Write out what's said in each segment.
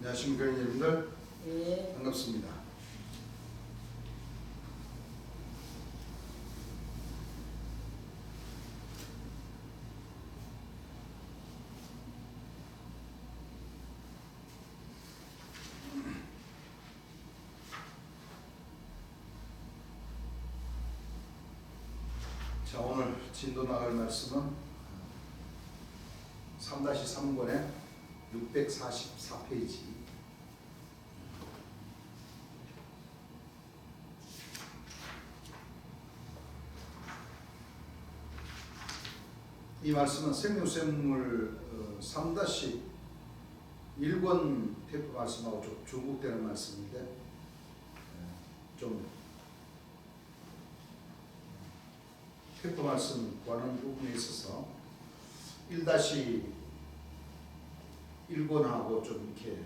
안녕하십니까 여러분들. 예. 반갑습니다. 자, 오늘 진도 나갈 말씀은 3-3권의 644페이지. 이 말씀은 생명샘물 3-1권 테이프 말씀하고 좀 중복되는 말씀인데 좀 테이프 말씀 구하는 부분에 있어서 1-1권하고 좀 이렇게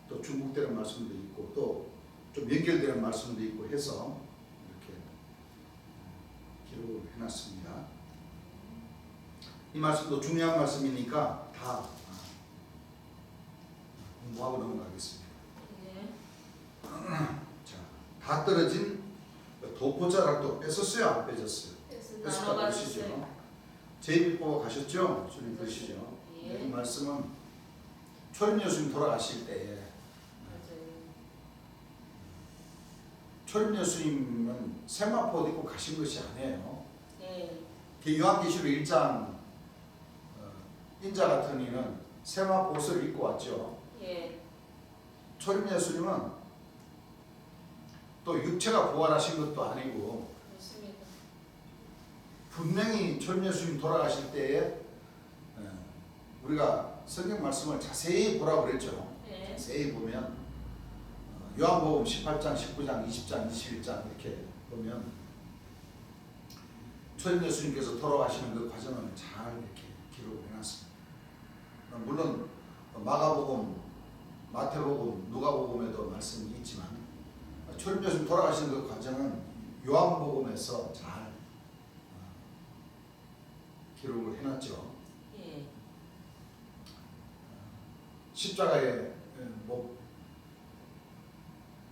또 중복되는 말씀도 있고 또 좀 연결되는 말씀도 있고 해서 이렇게 기록을 해놨습니다. 이 말씀도 중요한 말씀이니까 다 공부하고 넘어가겠습니다. 예. 자, 다 떨어진 도포자락도 뺏었어요? 안 뺏었어요? 뺏었다고 나눠 보시죠. 가셨어요. 제비포 가셨죠? 주님 보시죠. 예. 이 말씀은 초림 예수님 돌아가실 때에 맞아요. 초림 예수님은 세마포 옷 입고 가신 것이 아니에요. 예. 요한계시록 1장 인자 같은 이는 세마포 옷을 입고 왔죠. 예. 초림 예수님은 또 육체가 부활하신 것도 아니고 그렇습니다. 분명히 초림 예수님 돌아가실 때에 우리가 성경 말씀을 자세히 보라고 그랬죠. 예. 자세히 보면 요한복음 18장, 19장, 20장, 21장 이렇게 보면 초림 예수님께서 돌아가시는 그 과정을 잘 이렇게 기록을 해놨습니다. 물론 마가복음, 마태복음, 누가복음에도 말씀이 있지만 초림 예수님 돌아가시는 그 과정은 요한복음에서 잘 기록을 해놨죠. 예. 십자가에 못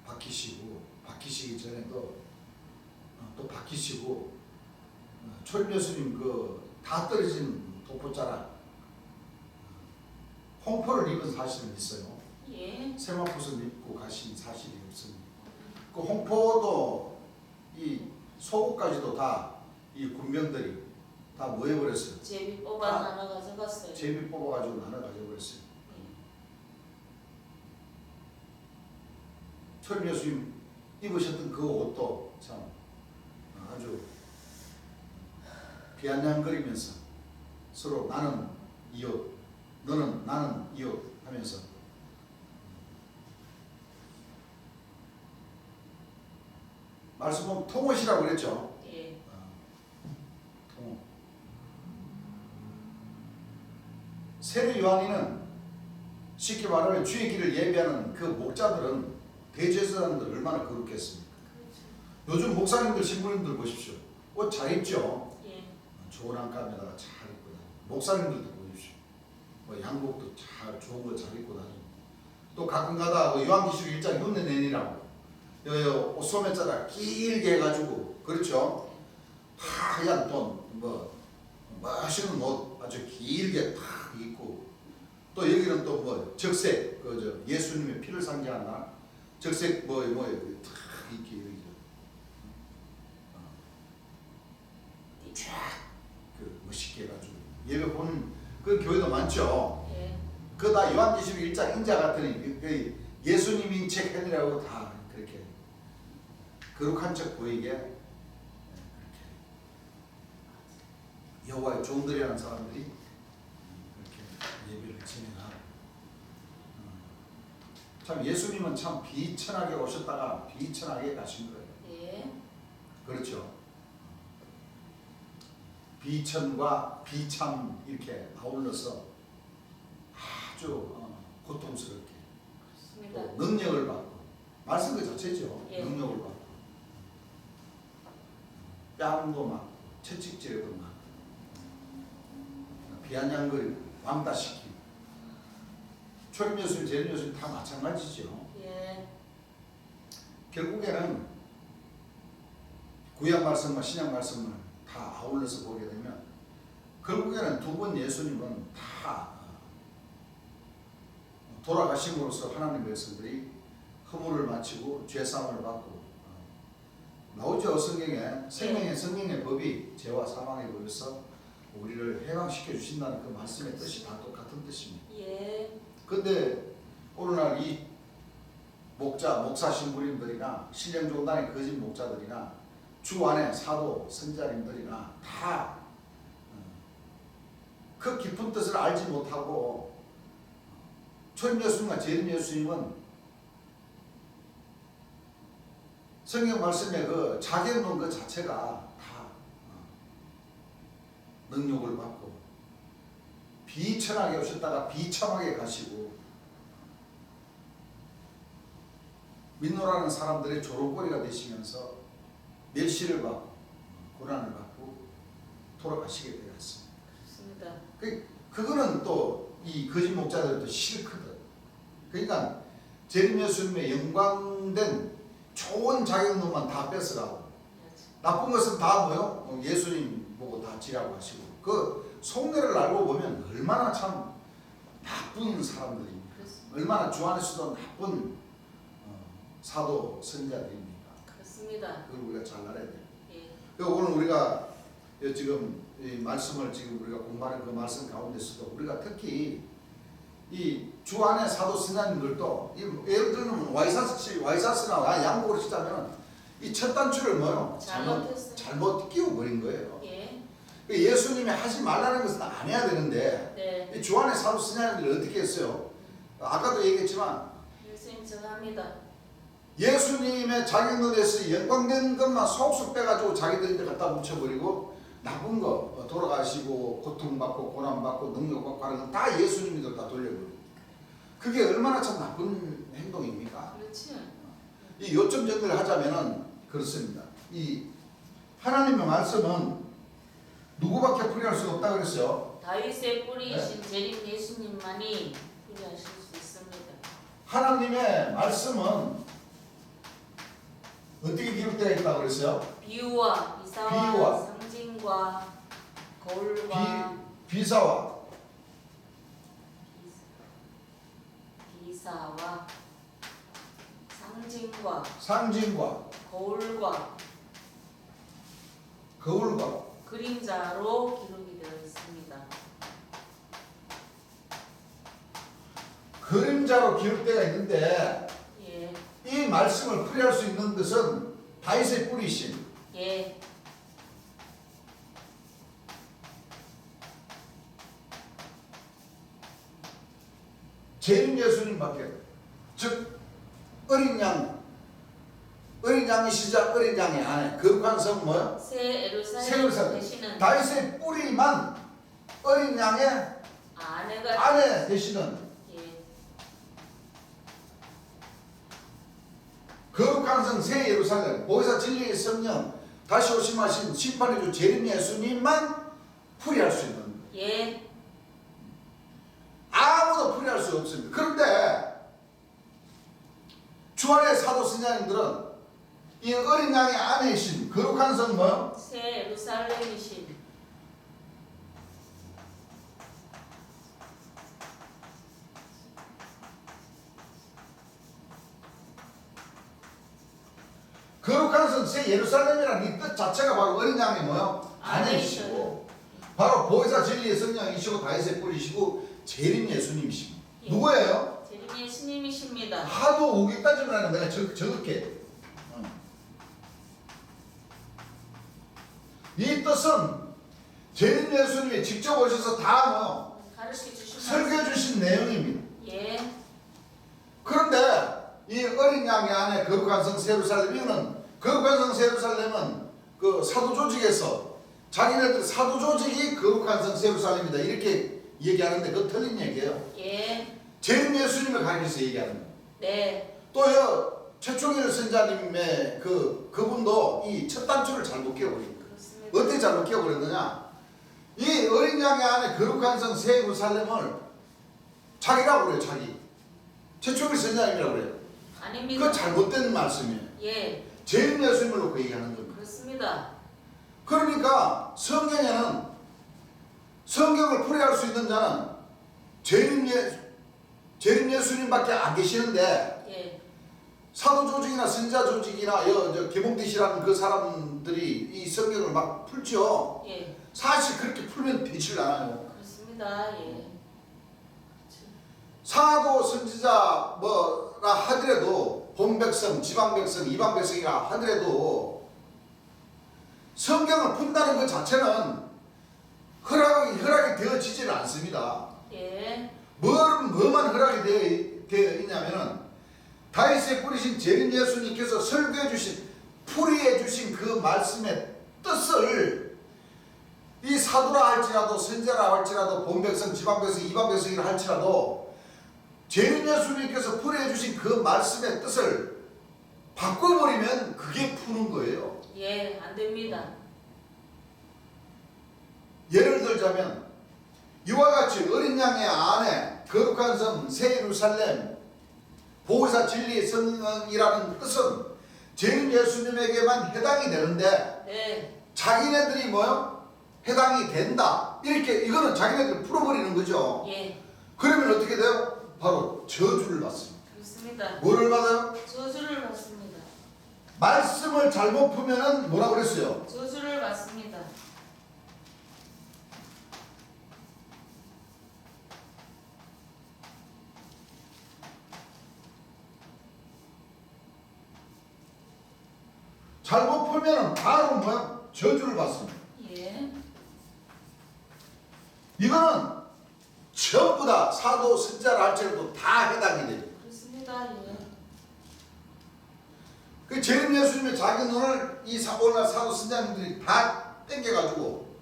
박히시기 전에도 또 박히시고 초림 예수님 그 다 떨어진 도포자락 홍포를 입은 사실은 있어요. 예. 세마포를 입고 가신 사실이 없습니다. 그 홍포도 이 속옷까지도 다 이 군병들이 다 모여버렸어요. 제비 뽑아 나눠 가져갔어요. 제비 뽑아가지고 나눠 가져버렸어요. 예. 초림 예수님 입으셨던 그 옷도 참 아주 비아냥거리면서 서로 나는 이 옷, 너는 나는 이 옷 하면서 말씀 보면 통옷이라고 그랬죠. 예. 통옷. 세례 요한이는 쉽게 말하면 주의 길을 예비하는 그 목자들은 대제사장들 얼마나 거룩했습니까? 그렇죠. 요즘 목사님들 신부님들 보십시오. 옷 잘 입죠. 예. 좋은 안감에다가 잘 입고 다니고 목사님들도 보십시오. 뭐 양복도 잘 좋은 거 잘 입고 다니고 또 가끔가다 요한계시록 1장 흉내 내니라고 옷 소매자락 길게 해가지고 그렇죠. 하얀 뭐 멋있는 옷 아주 길게 탁 입고 또 여기는 또 뭐 적색 예수님의 피를 상징하는 날 적색 뭐 탁 이렇게 여기 쫙그 멋있게 해가지고 예배 보는 그 교회도 많죠. 예. 그 다 요한계시록 1장 인자 같으니 그 예수님인 책 해드리라고 다 그렇게 거룩한 척 보이게 그렇게 여호와의 종들이라는 사람들이 그렇게 예배를 진행하고 참 예수님은 참 비천하게 오셨다가 비천하게 가신 거예요. 예. 그렇죠. 비천과 비참 이렇게 아울러서 아주 고통스럽게 그렇습니다. 또 능력을 받고 말씀 그 자체죠. 예. 능력을 받고 뺨도 맞고 채찍질도 맞고 비아냥거리고 왕따시키고 초림 예수님, 재림 예수님 다 마찬가지죠. 예. 결국에는 구약 말씀과 신약 말씀을 다 아울러서 보게 되면 결국에는 두 분 예수님은 다 돌아가심으로써 하나님 백성들이 허물을 마치고 죄사함을 받고 나오죠. 성경에 성령의 법이 죄와 사망의 법에서 우리를 해방시켜 주신다는 그 말씀의 뜻이 다 똑같은 뜻입니다. 예. 근데 오늘날 이 목사 신부님들이나 신령종단의 거짓 목자들이나 주 안에 사도 선자님들이나 다 그 깊은 뜻을 알지 못하고 초림 예수님과 재림 예수님은 성경 말씀의 그 자격론 그 자체가 다 능욕을 받고 비천하게 오셨다가 비참하게 가시고 민노라는 사람들의 조롱거리가 되시면서 멸시를 받고 고난을 받고 돌아가시게 되었습니다. 그렇습니다. 그거는 또 이 거짓 목자들도 싫거든. 그러니까 재림 예수님의 영광된 좋은 자격론만 다 뺏어가고 나쁜 것은 다 뭐요? 예수님 보고 다 지라고 하시고 그 속내를 알고 보면 얼마나 참 나쁜 사람들입니까? 그렇습니다. 얼마나 주 안에서도 나쁜 사도 선자들입니까? 그렇습니다. 그걸 우리가 잘 알아야 돼요. 예. 오늘 우리가 지금 이 말씀을 지금 우리가 공부하는 그 말씀 가운데서도 우리가 특히 이 주 안에 사도 선자님들도 예를 들면 와이사스나 양복으로 치자면 이 첫 단추를 뭐요? 잘못 끼워버린 거예요. 예. 예수님이 하지 말라는 것은 안 해야 되는데 네. 이 주 안에 사도 선자님들이 어떻게 했어요? 아까도 얘기했지만 예수님 정합니다. 예수님의 자격론에서 영광된 것만 속속 빼가지고 자기들한테 갖다 묻혀버리고 나쁜 거 돌아가시고 고통받고 고난받고 능력받고 하는 건 다 예수님들 다 돌려버리고 그게 얼마나 참 나쁜 행동입니까? 그렇지. 이 요점 정리를 하자면은 그렇습니다. 이 하나님의 말씀은 누구밖에 풀이할 수가 없다 그랬어요. 다윗의 뿌리이신 재림 예수님만이 풀이하실 수 있습니다. 하나님의 말씀은 어떻게 기록되어 있다고 그랬어요? 비유와 이사와 상징과 거울과 비사와 상징과 거울과 그림자로 기록이 되어 있습니다. 그림자로 기록되어 있는데 예. 이 말씀을 풀이할 수 있는 것은 다윗의 뿌리신 예. 재림 예수님밖에 즉 어린 양이시자 어린 양의 아내 거룩한 성 뭐요? 새 예루살렘 예루살렘 되시는 다윗의 뿌리만 어린 양의 아내 되시는 예. 거룩한 성 새 예루살렘 보혜사 진리의 성령 다시 오심하신 심판의 주 재림 예수님만 풀이할 수 있는 예. 아무도 풀이할 수 없습니다. 그런데 주 안의 사도 선자님들은 이 어린 양의 아내이신 거룩한 성 뭐요? 새 예루살렘이신 거룩한 성 새 예루살렘이라는 이 뜻 자체가 바로 어린 양의 뭐요? 아내이시고 바로 보혜사 진리의 성령이시고 다윗의 뿌리시고 재림 예수님이십니다. 예. 누구예요? 재림 예수님이십니다. 하도 오기 따지면 하는 내가 적을게. 이 뜻은 재림 예수님이 직접 오셔서 다 뭐 가르쳐 주신 설교해 주신 내용입니다. 예. 그런데 이 어린 양의 안에 거룩한 성 예루살렘 이거는 거룩한 성 예루살렘은 그 사도 조직에서 자기네들 사도 조직이 거룩한 성 예루살렘이다 이렇게 얘기하는데 그거 틀린 얘기예요. 예. 재림 예수님을 가리켜서 얘기하는 거예요. 네. 또요 최총일 선자님의 그분도 이 첫 단추를 잘못 끼워버린 거예요. 그렇습니다. 어떻게 잘못 끼워버렸느냐? 이 어린 양의 안에 거룩한 성 새 예루살렘을 자기라고 그래요. 자기. 최초의 선장님이라고 그래요. 아닙니다. 그건 잘못된 말씀이에요. 예, 재림 예수님을 놓고 얘기하는 겁니다. 그렇습니다. 그러니까 성경에는 성경을 풀이할 수 있는 자는 재림 예수님밖에 안 계시는데 예, 사도 조직이나 선지자 조직이나 개몽디시라는 그 사람들이 이 성경을 막 풀죠. 예, 사실 그렇게 풀면 되질 않아요. 그렇습니다. 예, 사도 선지자 뭐라 하더라도 본백성, 지방백성, 이방백성이라 하더라도 성경을 푼다는 것 자체는 허락이 되어지질 않습니다. 예, 뭐만 허락이 되어 있냐면은 다윗에 뿌리신 재림 예수님께서 설교해 주신 풀이해 주신 그 말씀의 뜻을 이 사도라 할지라도 선지자라 할지라도 본백성, 지방백성, 이방백성이라 할지라도 재림 예수님께서 풀이해 주신 그 말씀의 뜻을 바꿔버리면 그게 푸는 거예요. 예, 안 됩니다. 예를 들자면 이와 같이 어린 양의 안에 거룩한 성 새 예루살렘 보호자 진리 성령이라는 뜻은 재림 예수님에게만 해당이 되는데 네, 자기네들이 뭐요? 해당이 된다. 이렇게 이거는 자기네들 풀어버리는 거죠. 예, 그러면 어떻게 돼요? 바로 저주를 받습니다. 그렇습니다. 뭐를 받아요? 저주를 받습니다. 말씀을 잘못 풀면은 뭐라고 그랬어요? 저주를 받습니다. 잘못 풀면은 바로 뭐야? 저주를 받습니다. 예, 이거는 전부 다 사도 선지자라 할지라도 다 해당이 돼요. 그렇습니다. 예, 그 재림 예수님의 자기 눈을 오늘날 사도 선지자님들이 다 땡겨가지고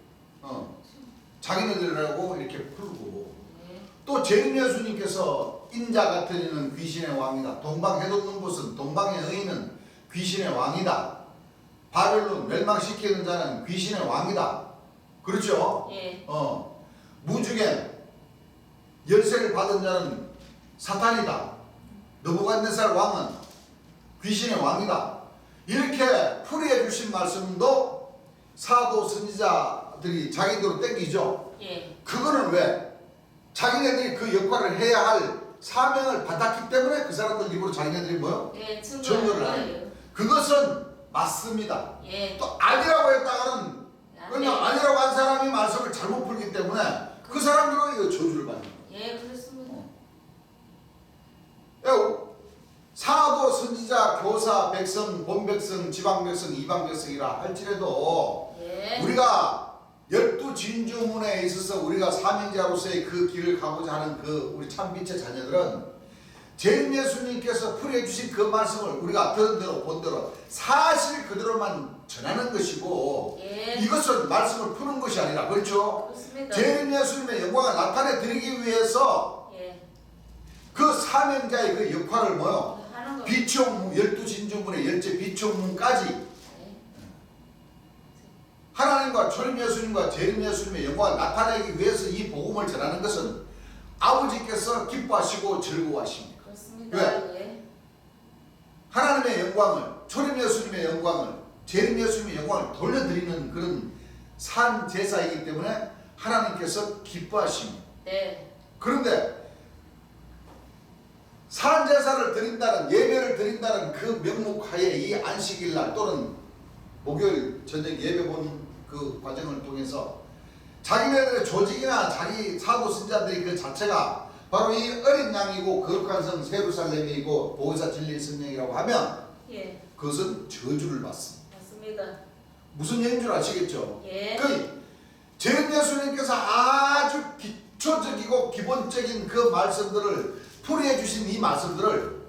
자기네들이라고 이렇게 풀고 예, 또 재림 예수님께서 인자 같은 이는 귀신의 왕이다. 동방 해돋는 곳은 동방의 의인은 귀신의 왕이다. 바벨론 멸망시키는 자는 귀신의 왕이다. 그렇죠? 예, 무주겐 열쇠를 받은 자는 사탄이다. 느부갓네살 왕은 귀신의 왕이다. 이렇게 풀이해 주신 말씀도 사도 선지자들이 자기대로 땡기죠. 예, 그거는 왜? 자기네들이 그 역할을 해야 할 사명을 받았기 때문에 그 사람들 입으로 자기네들이 뭐요? 예, 증거를 하는 거예요. 그것은 맞습니다. 예, 또 아니라고 했다가는 안 그냥 돼요. 아니라고 한 사람이 말씀을 잘못 풀기 때문에 그 사람들은 이거 저주를 받는 거예요. 예, 그렇습니다. 사도, 선지자, 교사, 백성, 본백성, 지방백성, 이방백성이라 할지라도 예, 우리가 12진주문에 있어서 우리가 사명자로서의 그 길을 가고자 하는 그 우리 참빛의 자녀들은 재림 예수님께서 풀이해 주신 그 말씀을 우리가 들은 대로 본 대로 사실 그대로만 전하는 것이고 예, 이것은 말씀을 푸는 것이 아니라 그렇죠? 그렇습니다. 재림 예수님의 영광을 나타내 드리기 위해서 예, 그 사명자의 그 역할을 뭐요? 하는 거. 비총문 12진주문의 열째 비총문까지 예, 하나님과 초림 예수님과 재림 예수님의 영광을 나타내기 위해서 이 복음을 전하는 것은 아버지께서 기뻐하시고 즐거워하십니다. 그렇습니다. 왜? 예, 하나님의 영광을, 초림 예수님의 영광을, 재림 예수님의 영광을 돌려드리는 그런 산 제사이기 때문에 하나님께서 기뻐하십니다. 네, 그런데 산 제사를 드린다는, 예배를 드린다는 그 명목하에 이 안식일날 또는 목요일 저녁 예배 보는 그 과정을 통해서 자기네들의 조직이나 자기 사도 선지자들이 그 자체가 바로 이 어린 양이고 거룩한 성 예루살렘이고 보호자 진리 성령이라고 하면 예, 그것은 저주를 받습니다. 맞습니다. 무슨 얘기인 줄 아시겠죠? 예, 그 재림 예수님께서 아주 기초적이고 기본적인 그 말씀들을 풀이해 주신 이 말씀들을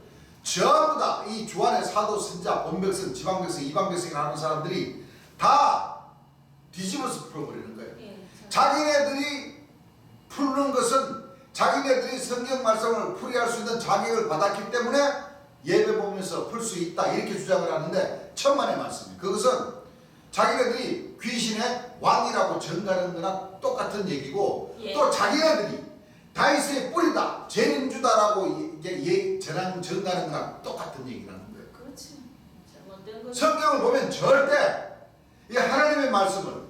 전부 다 이 주안의 사도 선지자 본백성 지방백성 이방백성이 하는 사람들이 다 뒤집어서 풀어버리는 거예요. 예, 자기네들이 풀는 것은 자기네들이 성경 말씀을 풀이할 수 있는 자격을 받았기 때문에 예배 보면서 풀 수 있다 이렇게 주장을 하는데 천만의 말씀이에요. 그것은 자기네들이 귀신의 왕이라고 전가하는 거나 똑같은 얘기고 예. 또 자기네들이 다윗의 뿌리다, 재림주다라고 이게 전하는 거랑 똑같은 얘기라는 거예요. 그렇지. 잘못된 거지. 성경을 보면 절대 이 하나님의 말씀을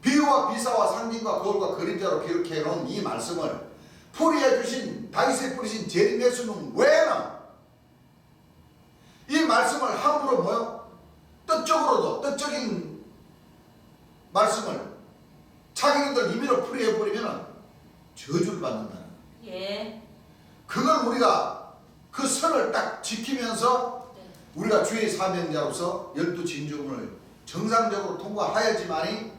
비유와 비사와 상징과 거울과 그림자로 기록해 놓은 이 말씀을 풀이해 주신 다윗의 뿌리신 재림 예수님 외에는 이 말씀을 함부로 뭐요? 뜻적으로도 뜻적인 말씀을 자기네들 임의로 풀이해 버리면 저주를 받는다는 거예요. 예. 그걸 우리가 그 선을 딱 지키면서 네. 우리가 주의 사명자로서 12진주문을 정상적으로 통과하여야지만이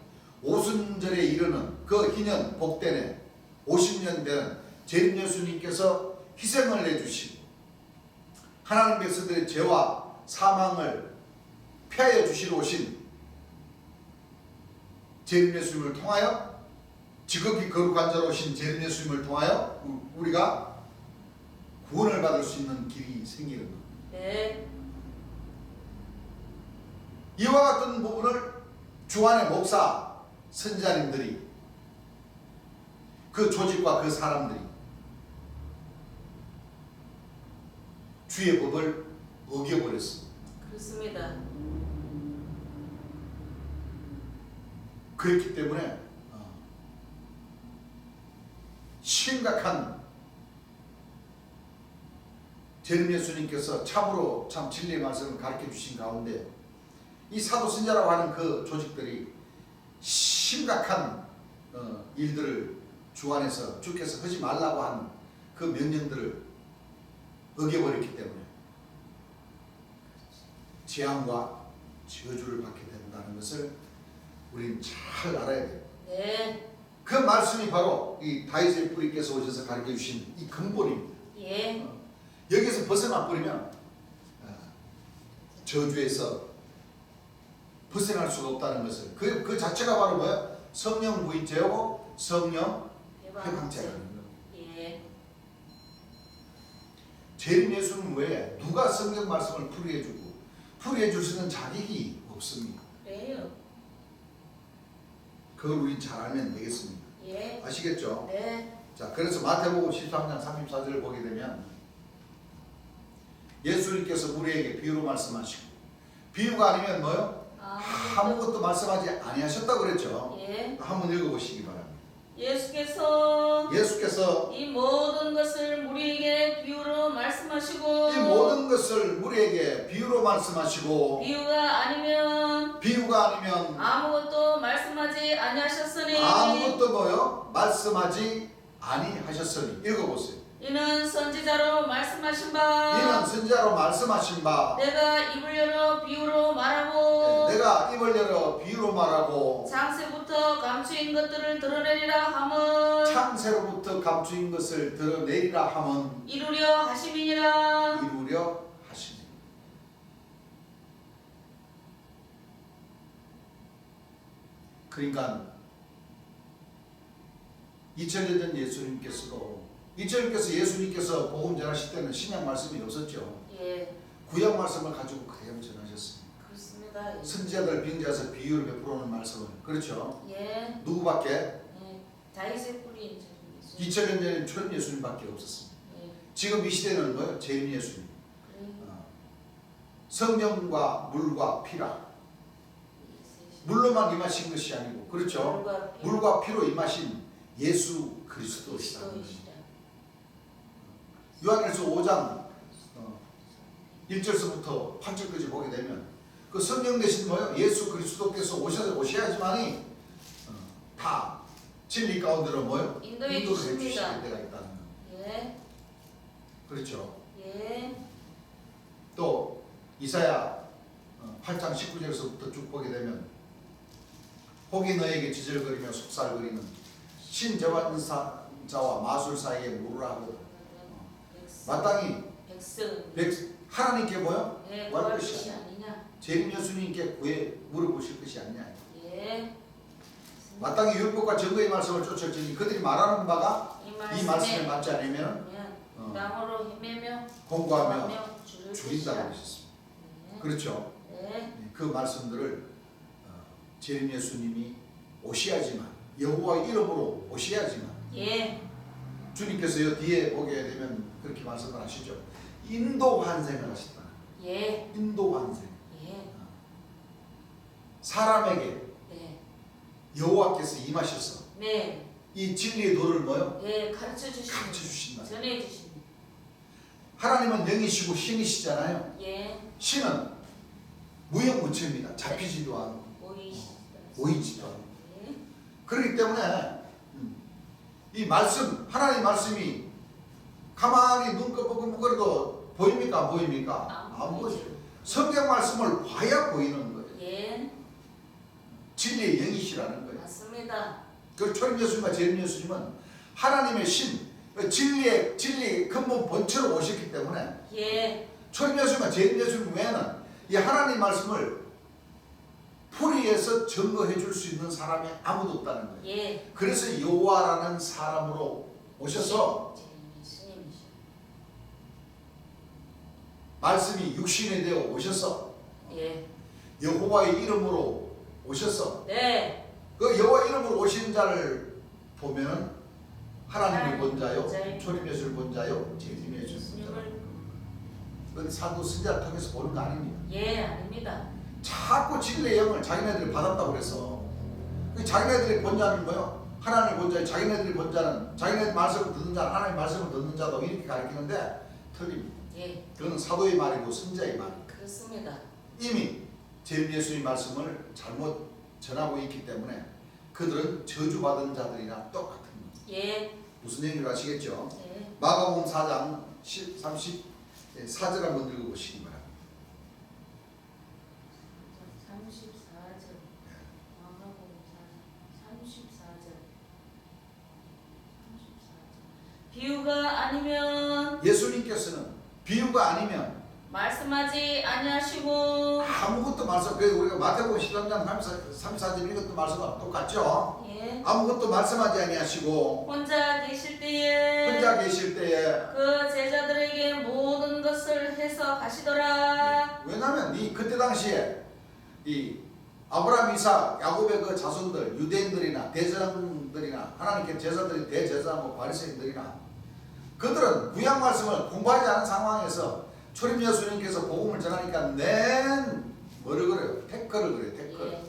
오순절에 이르는 그 희년 복되네 50년 되는 재림 예수님께서 희생을 해주시고 하나님 백성들의 죄와 사망을 피하여 주시러 오신 재림 예수님을 통하여 지극히 거룩한 자로 오신 재림 예수님을 통하여 우리가 구원을 받을 수 있는 길이 생기는 겁니다. 네. 이와 같은 부분을 주안의 목사, 선지자님들이 그 조직과 그 사람들이 주의 법을 어겨버렸습니다. 그렇습니다. 그렇기 때문에 심각한 재림 예수님께서 참으로 참 진리의 말씀을 가르쳐 주신 가운데 이 사도 선지자라고 하는 그 조직들이 심각한 일들을 주 안에서 주께서 하지 말라고 한 그 명령들을 어겨버렸기 때문에 재앙과 저주를 받게 된다는 것을 우리는 잘 알아야 돼요. 네. 그 말씀이 바로 이 다윗의 뿌리께서 오셔서 가르쳐 주신 이 근본입니다. 예. 여기서 벗어나 버리면 저주에서 벗어날 수가 없다는 것을 그 자체가 바로 뭐야? 성령 부인죄하고 성령 회방죄라는 거예요. 예. 재림 예수는 외에 누가 성경 말씀을 풀이해주고 풀이해줄 수 있는 자격이 없습니다. 그래요. 그걸 우리 잘 알면 되겠습니다. 예. 아시겠죠? 네. 자, 그래서 마태복음 13장 34절을 보게 되면 예수님께서 우리에게 비유로 말씀하시고 비유가 아니면 뭐요? 아무것도 말씀하지 아니하셨다고 그랬죠. 예. 한번 읽어보시기 바랍니다. 예수께서 이 이 모든 것을 우리에게 비유로 말씀하시고 모든 것을 우리에게 비유로 말씀하시고 비유가 아니면 아무것도 말씀하지 아니하셨으니 아무것도 뭐요? 말씀하지 아니하셨으니 읽어보세요. 이는 선지자로 말씀하신 바 이는 선지자로 말씀하신 바 내가 입을 열어 비유로 말하고 내가 입을 열어 비유로 말하고 창세부터 감추인 것들을 드러내리라 함은 창세로부터 감추인 것을 드러내리라 함은 이루려 하심이니라. 이루려 하시니. 그러니까 2000년 전 예수님께서 복음 전하실 때는 신약 말씀이 없었죠. 예. 구약 말씀을 가지고 그대로 전하셨습니다. 그렇습니다. 선지자들 빙자해서 비유를 베풀어오는 말씀을. 그렇죠. 예. 누구밖에? 예. 다윗의 뿌리인 예수. 2000년 전에는 초림 예수님밖에 없었습니다. 예. 지금 이 시대는 뭐예요? 재림 예수님. 그래. 성령과 물과 피라. 물로만 임하신 것이 아니고, 그렇죠? 물과 피로 임하신 예수 그리스도시다. 요한일서 5장 1절서부터 8절까지 보게 되면 그 성령 대신 뭐예요? 예수 그리스도께서 오셔야지만이 다 진리 가운데로 뭐예요? 인도해 주실 주십니다. 때가 있다는 거예요. 예. 그렇죠. 예. 또 이사야 8장 19절에서부터 쭉 보게 되면 혹이 너에게 지절거리며 속살거리는 신재반자와 마술사에게 물으라 하고 마땅히 하나님께 뭐요? 예. 구할 것이 것이 아니냐. 재림 예수님께 물어보실 것이 아니냐. 예. 마땅히 율법과 증거의 말씀을 쫓았더니 그들이 말하는 바가 이 말씀에 맞지 않으면 땅으로 헤매며 공부하며 죽인다고 하셨습니다. 예. 그렇죠. 예. 그 말씀들을 재림 예수님이 오셔야지만 여호와의 이름으로 오셔야지만 예. 주님께서 이 뒤에 보게 되면 그렇게 말씀을 하시죠. 인도 환생을 하셨다. 예. 인도 환생. 예. 사람에게 네. 여호와께서 임하셔서 네. 이 진리의 도를 뭐요? 예. 가르쳐 주신다. 가르쳐 주신다. 전해 주신다. 하나님은 영이시고 신이시잖아요. 예. 신은 무형무체입니다. 잡히지도 않고 보이지도 않고. 예. 그렇기 때문에 이 말씀, 하나님의 말씀이 가만히 눈 끄덕끄덕거려도 보입니까? 안 보입니까? 안 보이죠. 성경 말씀을 봐야 보이는 거예요. 예. 진리의 영이시라는 거예요. 맞습니다. 그 초림 예수님과 재림 예수님은 하나님의 신, 진리의 근본 본체로 오셨기 때문에 예. 초림 예수님과 재림 예수님 외에는 이 하나님 말씀을 풀이해서 증거해 줄 수 있는 사람이 아무도 없다는 거예요. 예. 그래서 여호와라는 사람으로 오셔서 예수님이시죠. 말씀이 육신이 되어 오셔서 예. 여호와의 이름으로 오셔서 네. 그 여호와 이름으로 오신 자를 보면은 하나님의 하나님 본자요, 본자요. 초림 예수를 본자요, 재림 예수를 본자요. 예수님을 그건 사도 선지자를 통해서 보는 거 아닙니다. 예. 아닙니다. 자꾸 진리의 영을 자기네들이 받았다고 그래서 자기네들이 본자는 뭐요? 하나님의 본자요. 자기네들이 본자는 자기네 말씀을 듣는 자는 하나님의 말씀을 듣는 자도 이렇게 가르치는데 틀립니다. 예. 그거는 사도의 말이고 선지자의 말입니다. 그렇습니다. 이미 재림 예수의 말씀을 잘못 전하고 있기 때문에 그들은 저주받은 자들이나 똑같은 겁니다. 예. 무슨 얘기를 아시겠죠? 예. 마가복음 4장 34절 한번 읽어보시기 바랍니다. 34절. 마가복음 34절. 비유가 아니면 예수님께서는 비유가 아니면 말씀하지 아니하시고 아무것도 말씀, 그래서 우리가 마태복음 13장 34절 이것도 말씀과 똑같죠? 예. 아무것도 말씀하지 아니하시고 혼자 계실 때에 혼자 계실 때에 그 제자들에게 모든 것을 해서 가시더라. 왜냐하면 이 그때 당시에 이 아브라함, 이삭, 야곱의 그 자손들, 유대인들이나 대제사장들이나 하나님께 제사들이 대제사장, 바리새인들이나 그들은 구약 말씀을 공부하지 않은 상황에서 초림 예수님께서 복음을 전하니까 뭐를 그래요? 태클을 그래요. 태클. 예.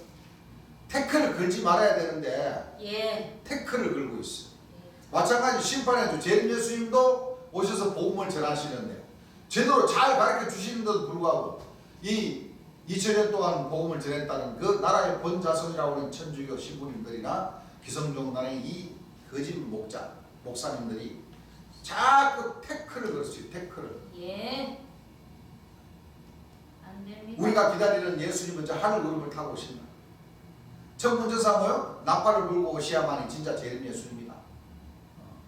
태클을 걸지 말아야 되는데 예. 태클을 걸고 있어요. 예. 마찬가지 심판의 주 재림 예수님도 오셔서 복음을 전하시는데 제대로 잘 가르쳐 주시는데도 불구하고 이 2000년 동안 복음을 전했다는 그 나라의 본자손이라고 하는 천주교 신부님들이나 기성종단의 이 거짓 목사님들이 자꾸 태클을 걸었어요. 태클을. 예. 안 됩니다. 우리가 기다리는 예수님은 저 하늘 구름을 타고 오신다. 첫 문제사 뭐요? 나팔을 불고 오셔야만이 진짜 재림 예수님이다.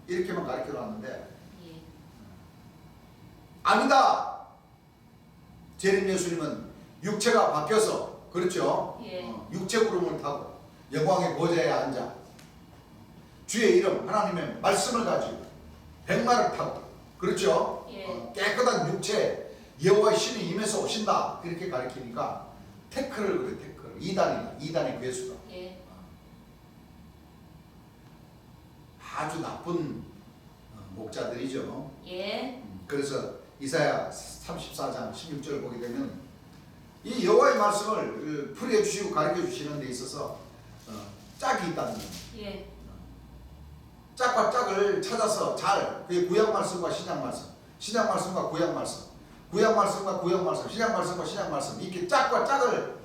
이렇게만 가르쳐 놨는데 예. 아니다. 재림 예수님은 육체가 바뀌어서 그렇죠. 예. 육체 구름을 타고 영광의 보좌에 앉아 주의 이름 하나님의 말씀을 가지고 백마를 타고 그렇죠. 예. 깨끗한 육체 여호와의 신이 임해서 오신다. 이렇게 가르치니까 태클을 그래. 태클. 이단의 괴수다. 예. 아주 나쁜 목자들이죠. 예. 그래서 이사야 34장 16절을 보게 되면 이 여호와의 말씀을 풀이해 주시고 가르쳐 주시는 데 있어서 짝이 있다는 겁니다. 예. 짝과 짝을 찾아서 그게 구약 말씀과 신약 말씀, 신약 말씀과 구약 말씀, 구약 말씀과 구약 말씀, 신약 말씀과 신약 말씀 이렇게 짝과 짝을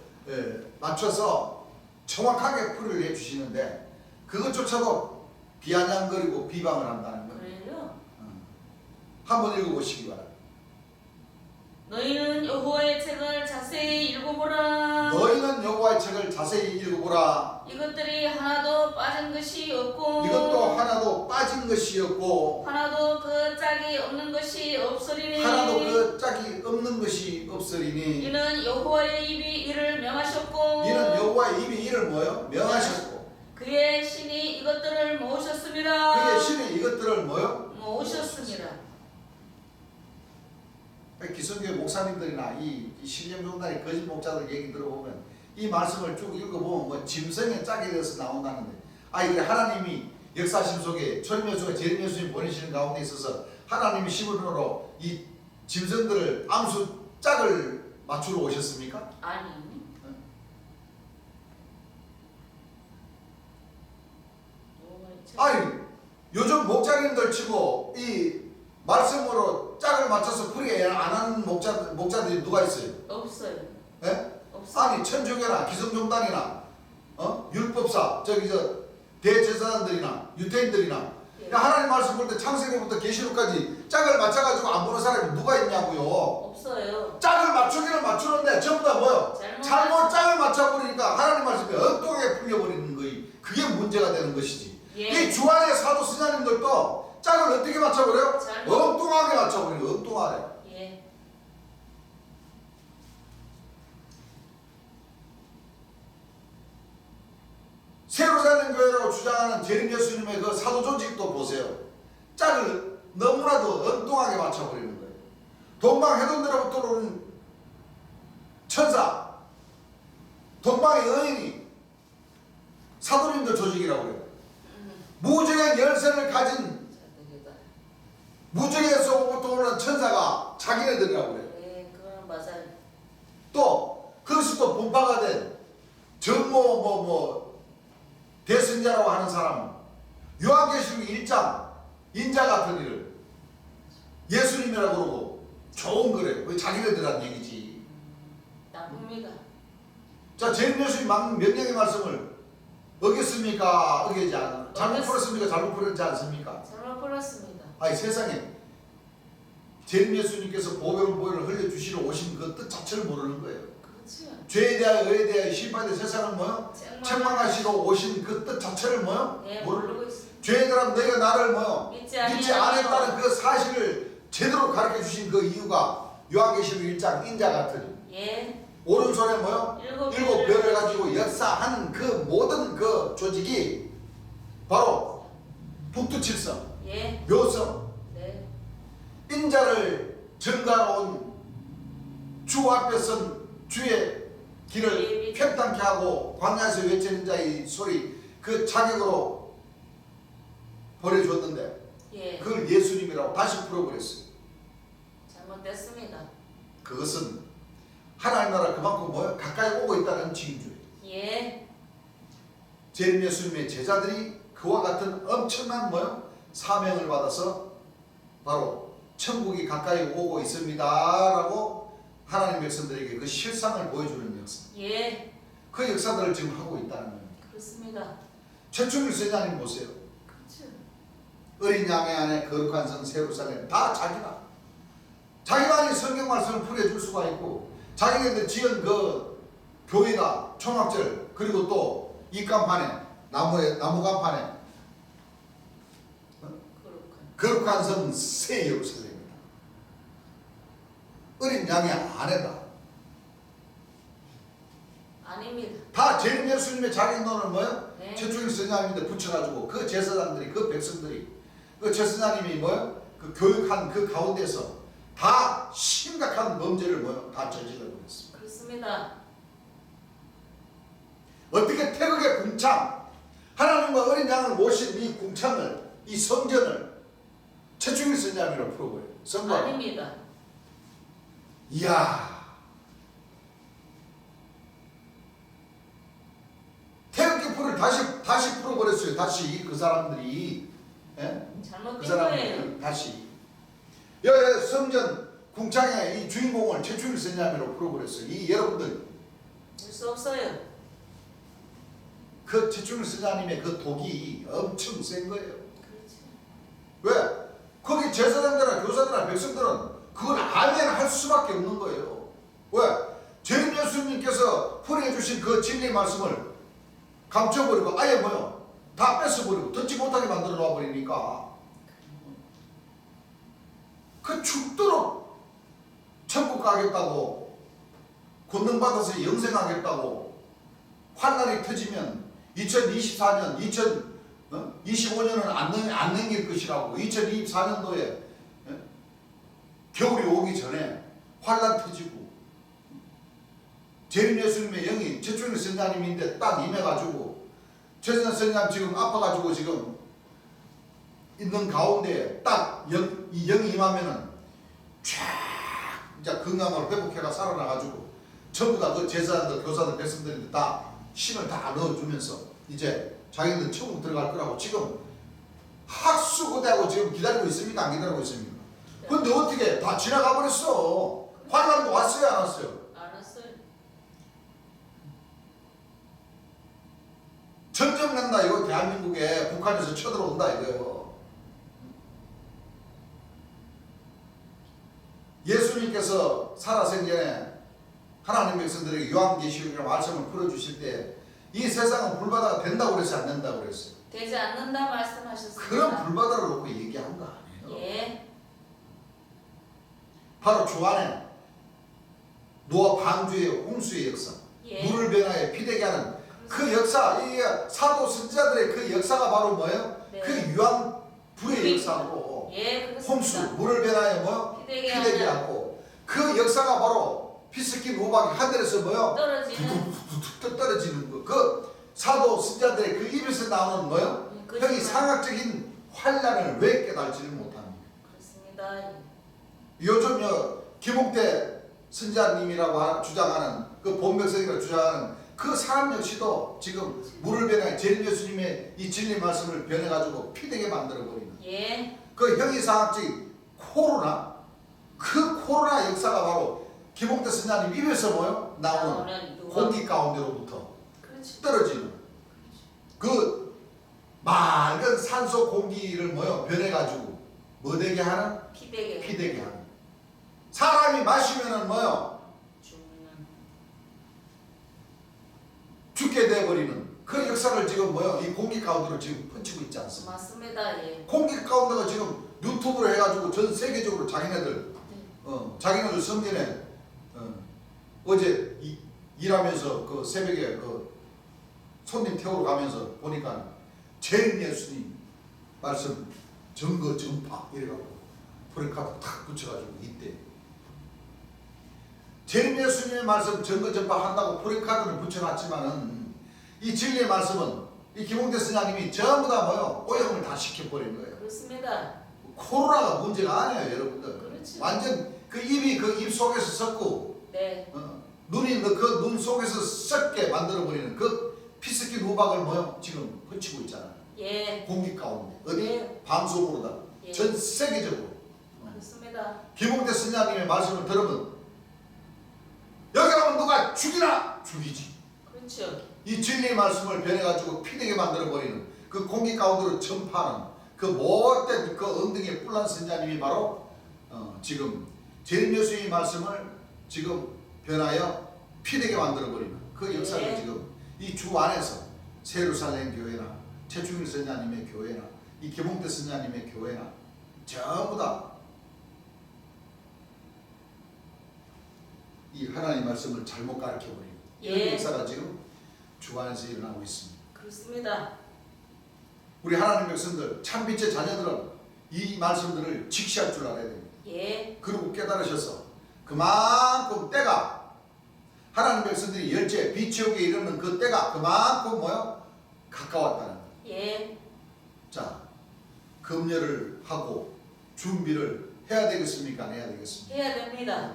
맞춰서 정확하게 풀이를 해 주시는데 그것조차도 비아냥거리고 비방을 한다는 거예요. 그래요? 한번 읽어보시기 바랍니다. 너희는 여호와의 책을 자세히 읽어보라. 너희는 여호와의 책을 자세히 읽어보라. 이것들이 하나도 빠진 것이 없고 이것도 하나도 빠진 것이 없고 하나도 그 짝이 없는 것이 없으리니 하나도 그 짝이 없는 것이 없으리니 이는 여호와의 입이 이를 명하셨고 이는 여호와의 입이 이를 뭐요? 명하셨고 그의 신이 이것들을 모으셨습니다. 그의 신이 이것들을 뭐요? 모으셨습니다. 기성교회 목사님들이나 이 신령종단의 거짓 목자들 얘기 들어보면 이 말씀을 쭉 읽어보면 뭐 짐승의 짝이 되어서 나온다는데 그래 하나님이 역사심 속에 초림 예수가 재림 예수님 보내시는 가운데 있어서 하나님이 시부름으로 이 짐승들을 암수 짝을 맞추러 오셨습니까? 아니. 아니 요즘 목자님들 치고 이 말씀으로 짝을 맞춰서 풀이에 안 하는 목자들이 누가 있어요? 없어요. 예? 없어요. 아니 천주교나 기성종단이나 율법사 저기 대제사장들이나 유태인들이나 예. 하나님 말씀 볼 때 창세기부터 계시록까지 짝을 맞춰가지고 안 보는 사람이 누가 있냐고요. 없어요. 짝을 맞추기는 맞추는데 전부 다 뭐요? 잘못 짝을 맞춰버리니까 하나님 말씀이 엉뚱하게 풀려버리는 거예요. 그게 문제가 되는 것이지. 예. 이 주안의 사도 스님들도 짝을 어떻게 맞춰버려요? 잘못. 엉뚱하게 맞춰버려요. 엉뚱하게. 예. 새로 사는 교회라고 주장하는 재림 예수님의 그 사도 조직도 보세요. 짝을 너무나도 엉뚱하게 맞춰버리는 거예요. 동방 해동대로부터 오는 천사, 동방의 여인이 사도님들 조직이라고 그래요. 무적의 열쇠를 가진 무적에서부터 오는 천사가 자기네들이라고 그래요. 네, 그건 맞아요. 또 그리스도 분파가 된 전모 대선자라고 하는 사람은 요한계시록 1장 인자 같은 이를 예수님이라고 그러고 좋은 거래요. 왜 자기네들한 얘기지. 나쁩니다. 자, 재림 예수님 명령의 말씀을 어겼습니까? 어기지 않아? 잘못 풀었습니까? 잘못 풀었지 않습니까? 잘못 풀었습니다. 아니 세상에 재림 예수님께서 보혈을 흘려주시러 오신 그 뜻 자체를 모르는 거예요. 그렇죠. 죄에 대하여 의에 대하여 심판의 세상을 뭐요? 책망하시러 오신 그 뜻 자체를 뭐요? 네, 모르는 모르고 있습니다. 죄에 대한 너희가 나를 뭐요? 믿지 믿지 아니하는 않았다는 그 사실을 제대로 가르쳐 주신 그 이유가 요한계시록 1장 인자 같으니 예. 오른손에 뭐요? 일곱 일곱 별을 가지고 역사하는 그 모든 그 조직이 바로 북두칠성, 예. 묘성, 네. 인자를 전가로 온 주 앞에 선 주의 길을 평탄케 하고 광야에서 외치는 자의 소리 그 자격으로 보내줬는데 예. 그걸 예수님이라고 다시 풀어버렸어요. 잘못됐습니다. 그것은 하나님 나라 그만큼 뭐야? 가까이 오고 있다는 징조예요. 예. 재림 예수님의 제자들이 그와 같은 엄청난 뭐야? 사명을 받아서 바로 천국이 가까이 오고 있습니다라고 하나님 백성들에게 그 실상을 보여주는 역사. 예. 그 역사들을 지금 하고 있다는 거예요. 그렇습니다. 최충일 선생님 보세요. 그렇죠. 어린 양의 안에 거룩한 성 세루살렘 다 자기가 자기만이 성경 말씀을 풀어줄 수가 있고 자기네들 지은 그 교회가 총합절 그리고 또 입간판에 나무 간판에 거룩한 성 새 예루살렘이다. 어린 양의 아내다. 아닙니다. 다 재림 예수님의 자기 돈을 뭐요? 네. 최충일 선생님인데 붙여가지고 그 제사장들이 그 백성들이 그 제사장님이 뭐요? 그 교육한 그 가운데서 다 심각한 범죄를 뭐요? 다 저질러 버렸습니다. 그렇습니다. 어떻게 태극의 궁창 하나님과 어린 양을 모신 이 궁창을 이 성전을 최충일 선생님이라고 풀어버려요. 선거. 아닙니다. 이야. 태극기풀을 다시 풀어버렸어요. 다시 그 사람들이. 예? 잘못된 그 거예요. 사람들이 다시. 여기 성전 궁창의 이 주인공을 최충일 선생님이라고 풀어버렸어요. 이 여러분들 될 수 없어요. 그 최충일 선생님의 그 독이 엄청 센 거예요. 그렇죠. 왜? 거기 제사장들이나 교사들이나 백성들은 그걸 알면 할 수밖에 없는 거예요. 왜? 재림 예수님께서 풀이해 주신 그 진리의 말씀을 감춰버리고 아예 뭐요? 다 뺏어버리고 듣지 못하게 만들어 놔버리니까 그 죽도록 천국 가겠다고 권능받아서 영생하겠다고 환난이 터지면 2024년 2025년은 안 넘길 것이라고 2024년도에 겨울이 오기 전에 환난 터지고 재림 예수님의 영이 최충일 선장님인데 딱 임해가지고 최승현 선장 지금 아파가지고 지금 있는 가운데 딱 이 영이 임하면은 쫙 이제 건강을 회복해가 살아나가지고 전부 다 그 제사장들, 교사들, 백성들인데 다 신을 다 넣어주면서 이제 자기들 천국 들어갈 거라고 지금 학수고대하고 지금 기다리고 있습니까? 안 기다리고 있습니까? 근데 어떻게 다 지나가 버렸어. 환란도 왔어요, 안 왔어요? 알았어요. 전쟁 난다 이거. 대한민국에 북한에서 쳐들어온다 이거예요. 예수님께서 살아생전에 하나님 백성들에게 요한계시록이라는 말씀을 풀어주실 때 이 세상은 불바다가 된다고 그랬어요, 안 된다고 그랬어요? 되지 않는다 말씀하셨습니다. 그런 불바다를 놓고 얘기한 거 아니에요? 예. 바로 주 안에 노아 방주의 홍수의 역사, 예. 물을 변화에 피되게 하는 그 역사, 이 사도 선지자들의 그 역사가 바로 뭐예요? 네. 그 유황 불의 역사고, 예, 그렇습니다. 홍수, 물을 변화에 뭐요? 피되게 피되게 하는 하고, 그 역사가 바로 피 섞인 우박이 하늘에서 뭐요? 떨어지는 툭툭툭 떨어지는 거. 그 사도 선지자들의 그 입에서 나오는 뭐요? 형이 상학적인 환란을 왜 깨달지를 못합니까? 그렇습니다. 요즘 김홍태 선지자님이라고 주장하는 그 본백성이라고 주장하는 그 사람 역시도 지금 물을 변해 제일 예수님의 이 진리 말씀을 변해가지고 피되게 만들어버리는 예. 그 형이상학적인 코로나, 그 코로나 역사가 바로 김홍태 선지자님 입에서 뭐요? 나오는 공기 가운데로부터 그렇지. 떨어지는 그 맑은 산소 공기를 뭐요? 변해가지고 뭐 되게 하는? 피되게 하는. 사람이 마시면은 뭐요? 죽게 돼버리는 그 역사를 지금 뭐요? 이 공기 가운데로 지금 펼치고 있지 않습니까? 맞습니다. 예. 공기 가운데가 지금 유튜브로 해가지고 전 세계적으로 자기네들 자기네들 성전에 어제 일하면서 그 새벽에 그 손님 태우러 가면서 보니까 제일 예수님 말씀 증거 전파 이래가지고 프레카드 탁 붙여가지고 이때 제일 예수님의 말씀 증거 전파 한다고 프레카드를 붙여놨지만은 이 진리의 말씀은 이 김홍태 선생님이 전부 다 뭐요? 오염을 다 시켜버린 거예요. 그렇습니다. 코로나가 문제가 아니에요, 여러분들. 그렇지. 완전 그 입이 그 입 속에서 썩고 네. 눈이 그 눈 속에서 썩게 만들어버리는 그 피스킨 우박을 뭐요? 지금 펼치고 있잖아요. 예. 공기 가운데. 어디? 예. 방송으로다. 예. 전 세계적으로. 그렇습니다. 김홍태 선생님의 말씀을 들으면 여기 가면 누가 죽이나? 죽이지. 그렇죠. 이 진리의 말씀을 변해가지고 피되게 만들어버리는 그 공기 가운데로 전파하는 그 못된 그 엉덩이에 뿔난 선자님이 바로 지금 제일예수의 말씀을 지금 변하여 피되게 만들어버리는 그 역사를 예. 지금 이 주 안에서 세루살렘 교회나 최충일 선자님의 교회나 이 김홍태 선자님의 교회나 전부 다 이 하나님의 말씀을 잘못 가르쳐버리는 이런 예. 역사가 지금 주 안에서 일어나고 있습니다. 그렇습니다. 우리 하나님 백성들 참빛의 자녀들은 이 말씀들을 직시할 줄 알아야 됩니다. 예. 그리고 깨달으셔서 그만큼 때가 하나님 백성들이 열째 비치옥에 이르는 그 때가 그만큼 뭐요? 가까웠다는 거예요. 예. 자, 금려를 하고 준비를 해야 되겠습니까? 안 해야 되겠습니까? 해야 됩니다.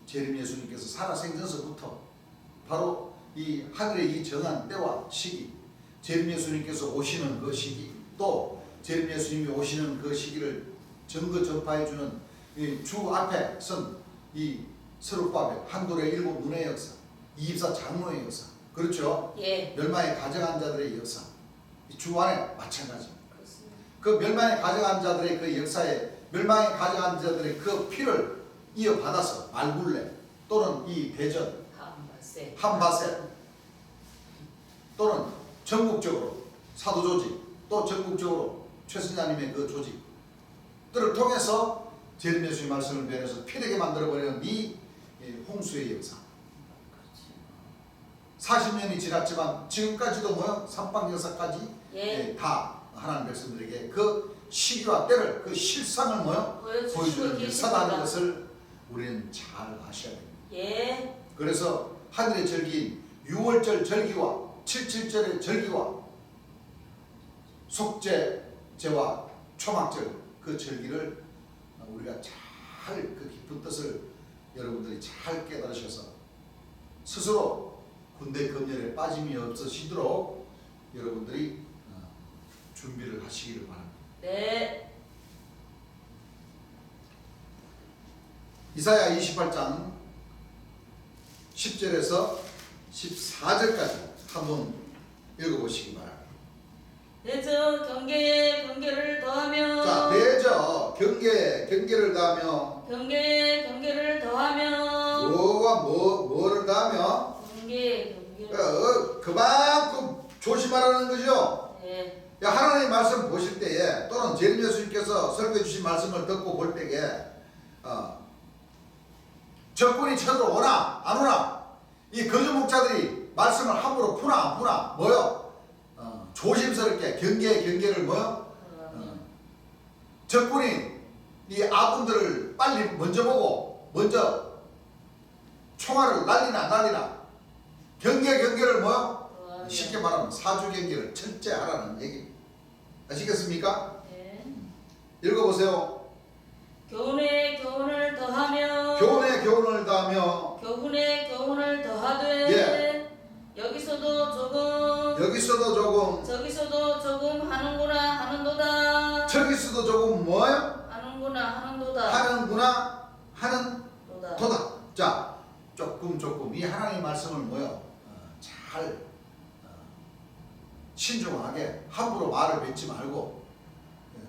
재림 예수님께서 살아생전서부터 바로 이 하늘의 이 정한 때와 시기, 재림 예수님께서 오시는 그 시기, 또 재림 예수님이 오시는 그 시기를 증거 전파해 주는 이 주 앞에 선 이 서룻바벨 한돌의 일곱 눈의 역사, 24 장로의 역사, 그렇죠? 예. 멸망에 가정한 자들의 역사, 주 안에 마찬가지입니다. 그렇습니다. 그 멸망에 가정한 자들의 그 역사에 멸망에 가정한 자들의 그 피를 이어받아서 말굴레 또는 이 대전 한바세 또는 전국적으로 사도조직 또 전국적으로 최선자님의 그 조직들을 통해서 재림 예수의 말씀을 변해서 피되게 만들어버리는 이 홍수의 역사 40년이 지났지만 지금까지도 뭐요? 삼방 역사까지 예. 다 하나님 백성들에게 그 시기와 때를 그 실상을 뭐요? 보여주는 역사라는 것을 우리는 잘 아셔야 됩니다. 예. 그래서 하늘의 절기인 6월절 절기와 77절의 절기와 속죄제와 초막절 그 절기를 우리가 잘 그 깊은 뜻을 여러분들이 잘 깨달으셔서 스스로 군대 검열에 빠짐이 없으시도록 여러분들이 준비를 하시기를 바랍니다. 네. 이사야 28장 10절에서 14절까지 한번 읽어보시기 바랍니다. 대저 경계에 경계를 더하며 자, 대저 경계를 더하며 경계에 경계를 더하며 뭐와 뭐를 더하며 경계를 그만큼 조심하라는 거죠. 네. 야, 하나님의 말씀 보실 때에 또는 제리미야 스님께서 설교해 주신 말씀을 듣고 볼 때에 적군이 쳐들어오나 안 오나 이 거짓 목자들이 말씀을 함부로 푸나 안 푸나 뭐요? 조심스럽게 경계를 뭐요? 적군이 이 아군들을 빨리 먼저 보고 먼저 총알을 날리나 안 날리나 경계를 뭐요? 쉽게 말하면 사주 경계를 철저하라는 얘기 아시겠습니까? 네. 읽어보세요. 교훈에 교훈을 더하며 교훈에 교훈을 더하며 교훈에 교훈을 더하되 예. 여기서도 조금 저기서도 조금 하는구나 저기서도 조금 뭐요? 하는구나 하는 도다. 자, 조금 이 하나님의 말씀을 뭐요? 잘 신중하게 함부로 말을 뱉지 말고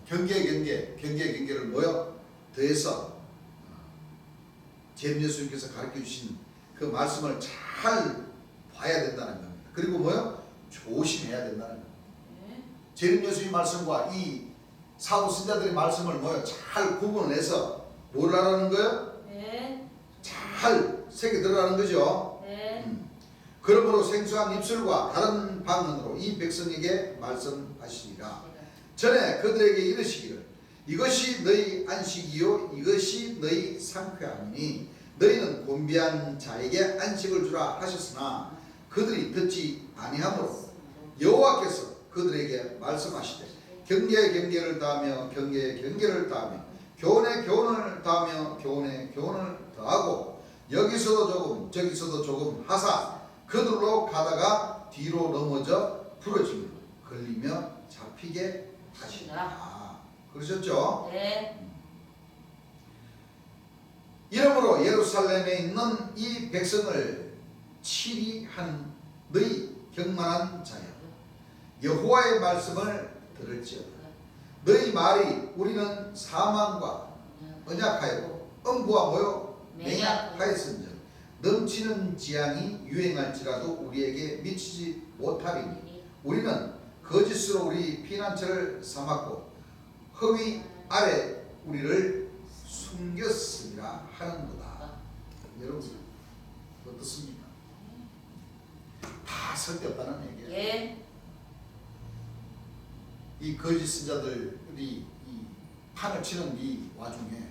경계를 뭐요? 더해서 제림 예수님께서 가르쳐 주신 그 말씀을 잘 봐야 된다는 겁니다. 그리고 뭐요? 조심해야 된다는 겁니다. 제림 예수님 말씀과 이 사도 신자들의 말씀을 뭐요? 잘 구분해서 뭘 하라는 거예요? 네. 잘 새겨 들어가는 거죠. 네. 그러므로 생수한 입술과 다른 방언으로 이 백성에게 말씀하시리라. 전에 그들에게 이르시기를 이것이 너희 안식이요 이것이 너희 상쾌함이니 너희는 곤비한 자에게 안식을 주라 하셨으나 그들이 듣지 아니하므로 여호와께서 그들에게 말씀하시되 경계를 더하며 경계를 더하며 교훈에 교훈을 더하며 교훈에 교훈을 더하고 여기서도 조금 저기서도 조금 하사 그들로 가다가 뒤로 넘어져 부러지며 걸리며 잡히게 하시라. 그러셨죠? 네. 이러므로 예루살렘에 있는 이 백성을 치리한 너희 경만한 자여 여호와의 말씀을 들을지어다. 너희 말이 우리는 사망과 언약하였고 음부와 뭐요? 맹약하였은즉 넘치는 재앙이 유행할지라도 우리에게 미치지 못하리니 우리는 거짓으로 우리 피난처를 삼았고 허위 아래 우리를 숨겼으리라 하는도다. 여러분 어떻습니까? 다 설득없다는 얘기예요. 예. 이 거짓 신자들이 이 판을 치는 이 와중에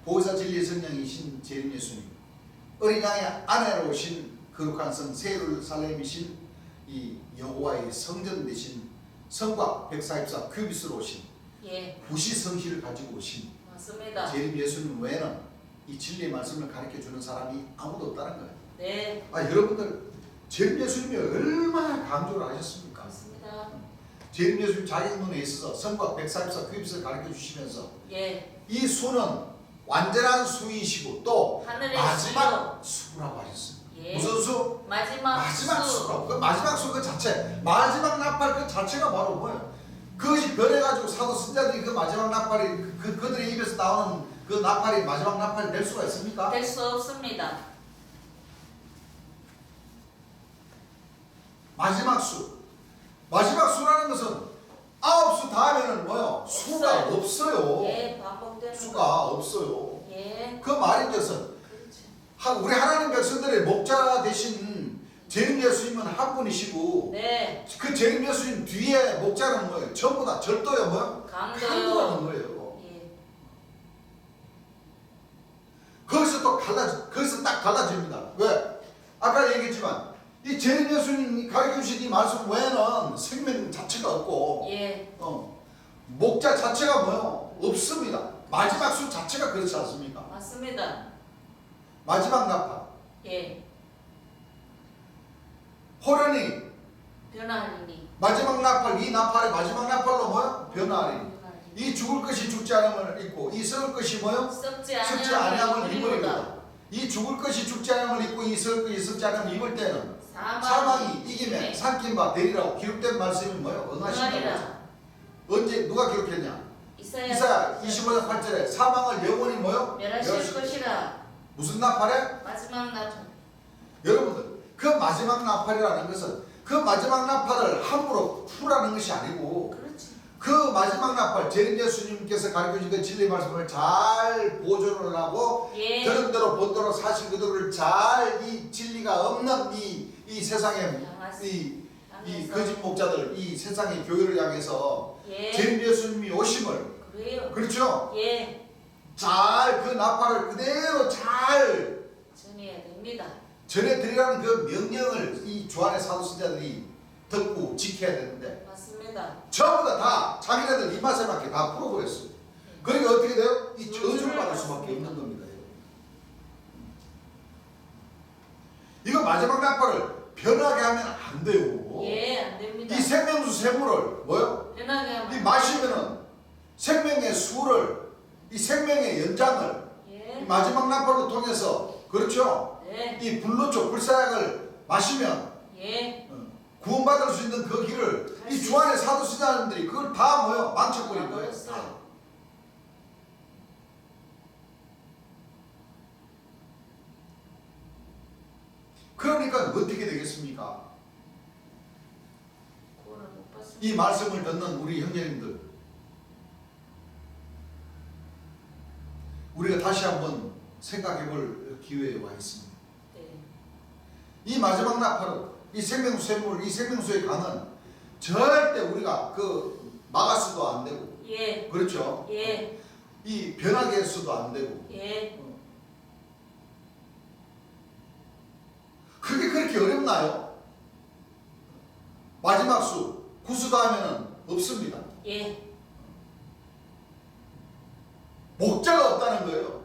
보혜사 진리의 성령이신 제림 예수님, 어린 양의 아내로 오신 거룩한 성 세루살렘이신 이 여호와의 성전 되신 성곽 144 큐비스로 오신 예. 구시 성실을 가지고 오신 맞습니다. 제림 예수님 외에는 이 진리의 말씀을 가르쳐 주는 사람이 아무도 없다는 거예요. 네. 여러분들 제림 예수님이 얼마나 강조를 하셨습니까? 맞습니다. 제림 예수님 자기 눈에 있어서 성곽 144 큐비스를 가르쳐 주시면서 예. 이 수는 완전한 수이시고 또 하늘의 마지막 수라고 하셨습니다. 예. 무슨 수? 마지막 수라고. 그 마지막 수 그 자체, 마지막 나팔 그 자체가 바로 뭐예요? 그것이 변해가지고 사도 신자들이 그 마지막 나팔이 그들의 입에서 나오는 그 나팔이 마지막 나팔이 될 수가 있습니까? 될 수 없습니다. 마지막 수라는 것은 9수 다음에는 뭐요? 수가 없어요. 예, 반복되는 수가 없어요. 예. 그 말인 것은 우리 하나님 백성들의 목자 되신 제림 예수님은 한 분이시고 네. 그 제림 예수님 뒤에 목자는 뭐예요? 전부 다 절도요 뭐요? 강도요. 강도라는 거예요. 예. 거기서 딱 갈라집니다. 왜? 아까 얘기했지만 이 재림 예수님이 가르쳐 주신 이 말씀 외에는 생명 자체가 없고 예. 목자 자체가 뭐요? 없습니다. 마지막 수 자체가 그렇지 않습니까? 맞습니다. 마지막 나팔. 예. 호련히 변화하리니. 마지막 나팔, 이 나팔의 마지막 나팔로 뭐요? 변화하리니. 이 죽을 것이 죽지 않음을 입고 이 썩을 것이 뭐요? 썩지 아니함을 입으리로다. 입으리로다. 이 죽을 것이 죽지 않음을 입고 이 썩을 것이 썩지 않음을 입을 때는 사망이 이김에 삼킨 바 되리라고 기록된 말씀이 뭐요? 응하신다고 하죠. 언제 누가 기록했냐? 이사야 25장 8절에 사망을 영원히 뭐요? 멸하실 것이라. 무슨 나팔에? 마지막 나팔. 여러분들 그 마지막 나팔이라는 것은 그 마지막 나팔을 함부로 풀라는 것이 아니고 그렇지. 그 마지막 나팔 재림 예수님께서 가르쳐주신 그 진리 말씀을 잘 보존을 하고 예. 들은 대로 본 대로 사실 그대로를 잘 이 진리가 없는 이 세상의 이 거짓 목자들 이 세상의 교회를 향해서 예. 재림 예수님이 오심을 그래요. 그렇죠? 예. 잘 그 나팔을 그대로 잘 전해야 됩니다. 전해드리라는 그 명령을 이 주안의 사도신자들이 듣고 지켜야 되는데 맞습니다. 전부 다 자기네들 입맛에 맞게 다 풀어버렸어요. 그러니까 어떻게 돼요? 이 저주를 받을 수밖에 없는 겁니다. 이거 마지막 나팔을 변하게 하면 안 돼요. 예, 안 됩니다. 이 생명수 샘물을 뭐요? 변하게 이 하면 마시면은 생명의 수를 이 생명의 연장을 예. 이 마지막 나팔로 통해서 그렇죠? 네. 이 불로초 불사약을 마시면 예. 구원받을 수 있는 그 길을 이 주안의 사도신자들이 그걸 다 뭐요? 망쳐버린 거예요. 다. 그러니까 어떻게 되겠습니까? 구원을 못 받습니다. 이 말씀을 듣는 우리 형제님들, 우리가 다시 한번 생각해 볼 기회에 와 있습니다. 네. 이 마지막 나팔은 이 생명수 샘물, 이 생명수의 강은 절대 우리가 그 막아서도 안 되고, 예. 그렇죠? 예. 이 변하게 해서도 안 되고, 예. 그게 그렇게 어렵나요? 마지막 수, 구수 다음에는 없습니다. 예. 목자가 없다는 거예요.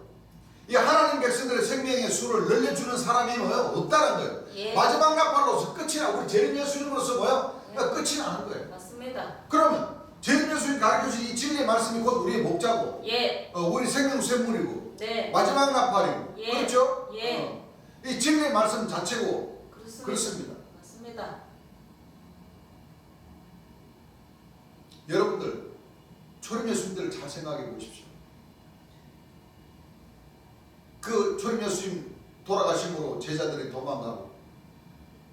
이 하나님 백성들의 생명의 수를 늘려주는 사람이 뭐예요? 없다는 거예요. 예. 마지막 나팔로서 끝이 나, 우리 재림 예수님으로서 뭐예요? 예. 끝이 나는 거예요. 맞습니다. 그러면 재림 예수님 가르쳐주신 이 진리의 말씀이 곧 우리의 목자고, 예. 우리 생명 샘물이고, 네. 마지막 나팔이고, 예. 그렇죠? 예. 이 진리의 말씀 자체고 그렇습니다. 그렇습니다. 맞습니다. 여러분들 초림 예수님들을 잘 생각해 보십시오. 그 초림 예수님 돌아가심으로 제자들이 도망가고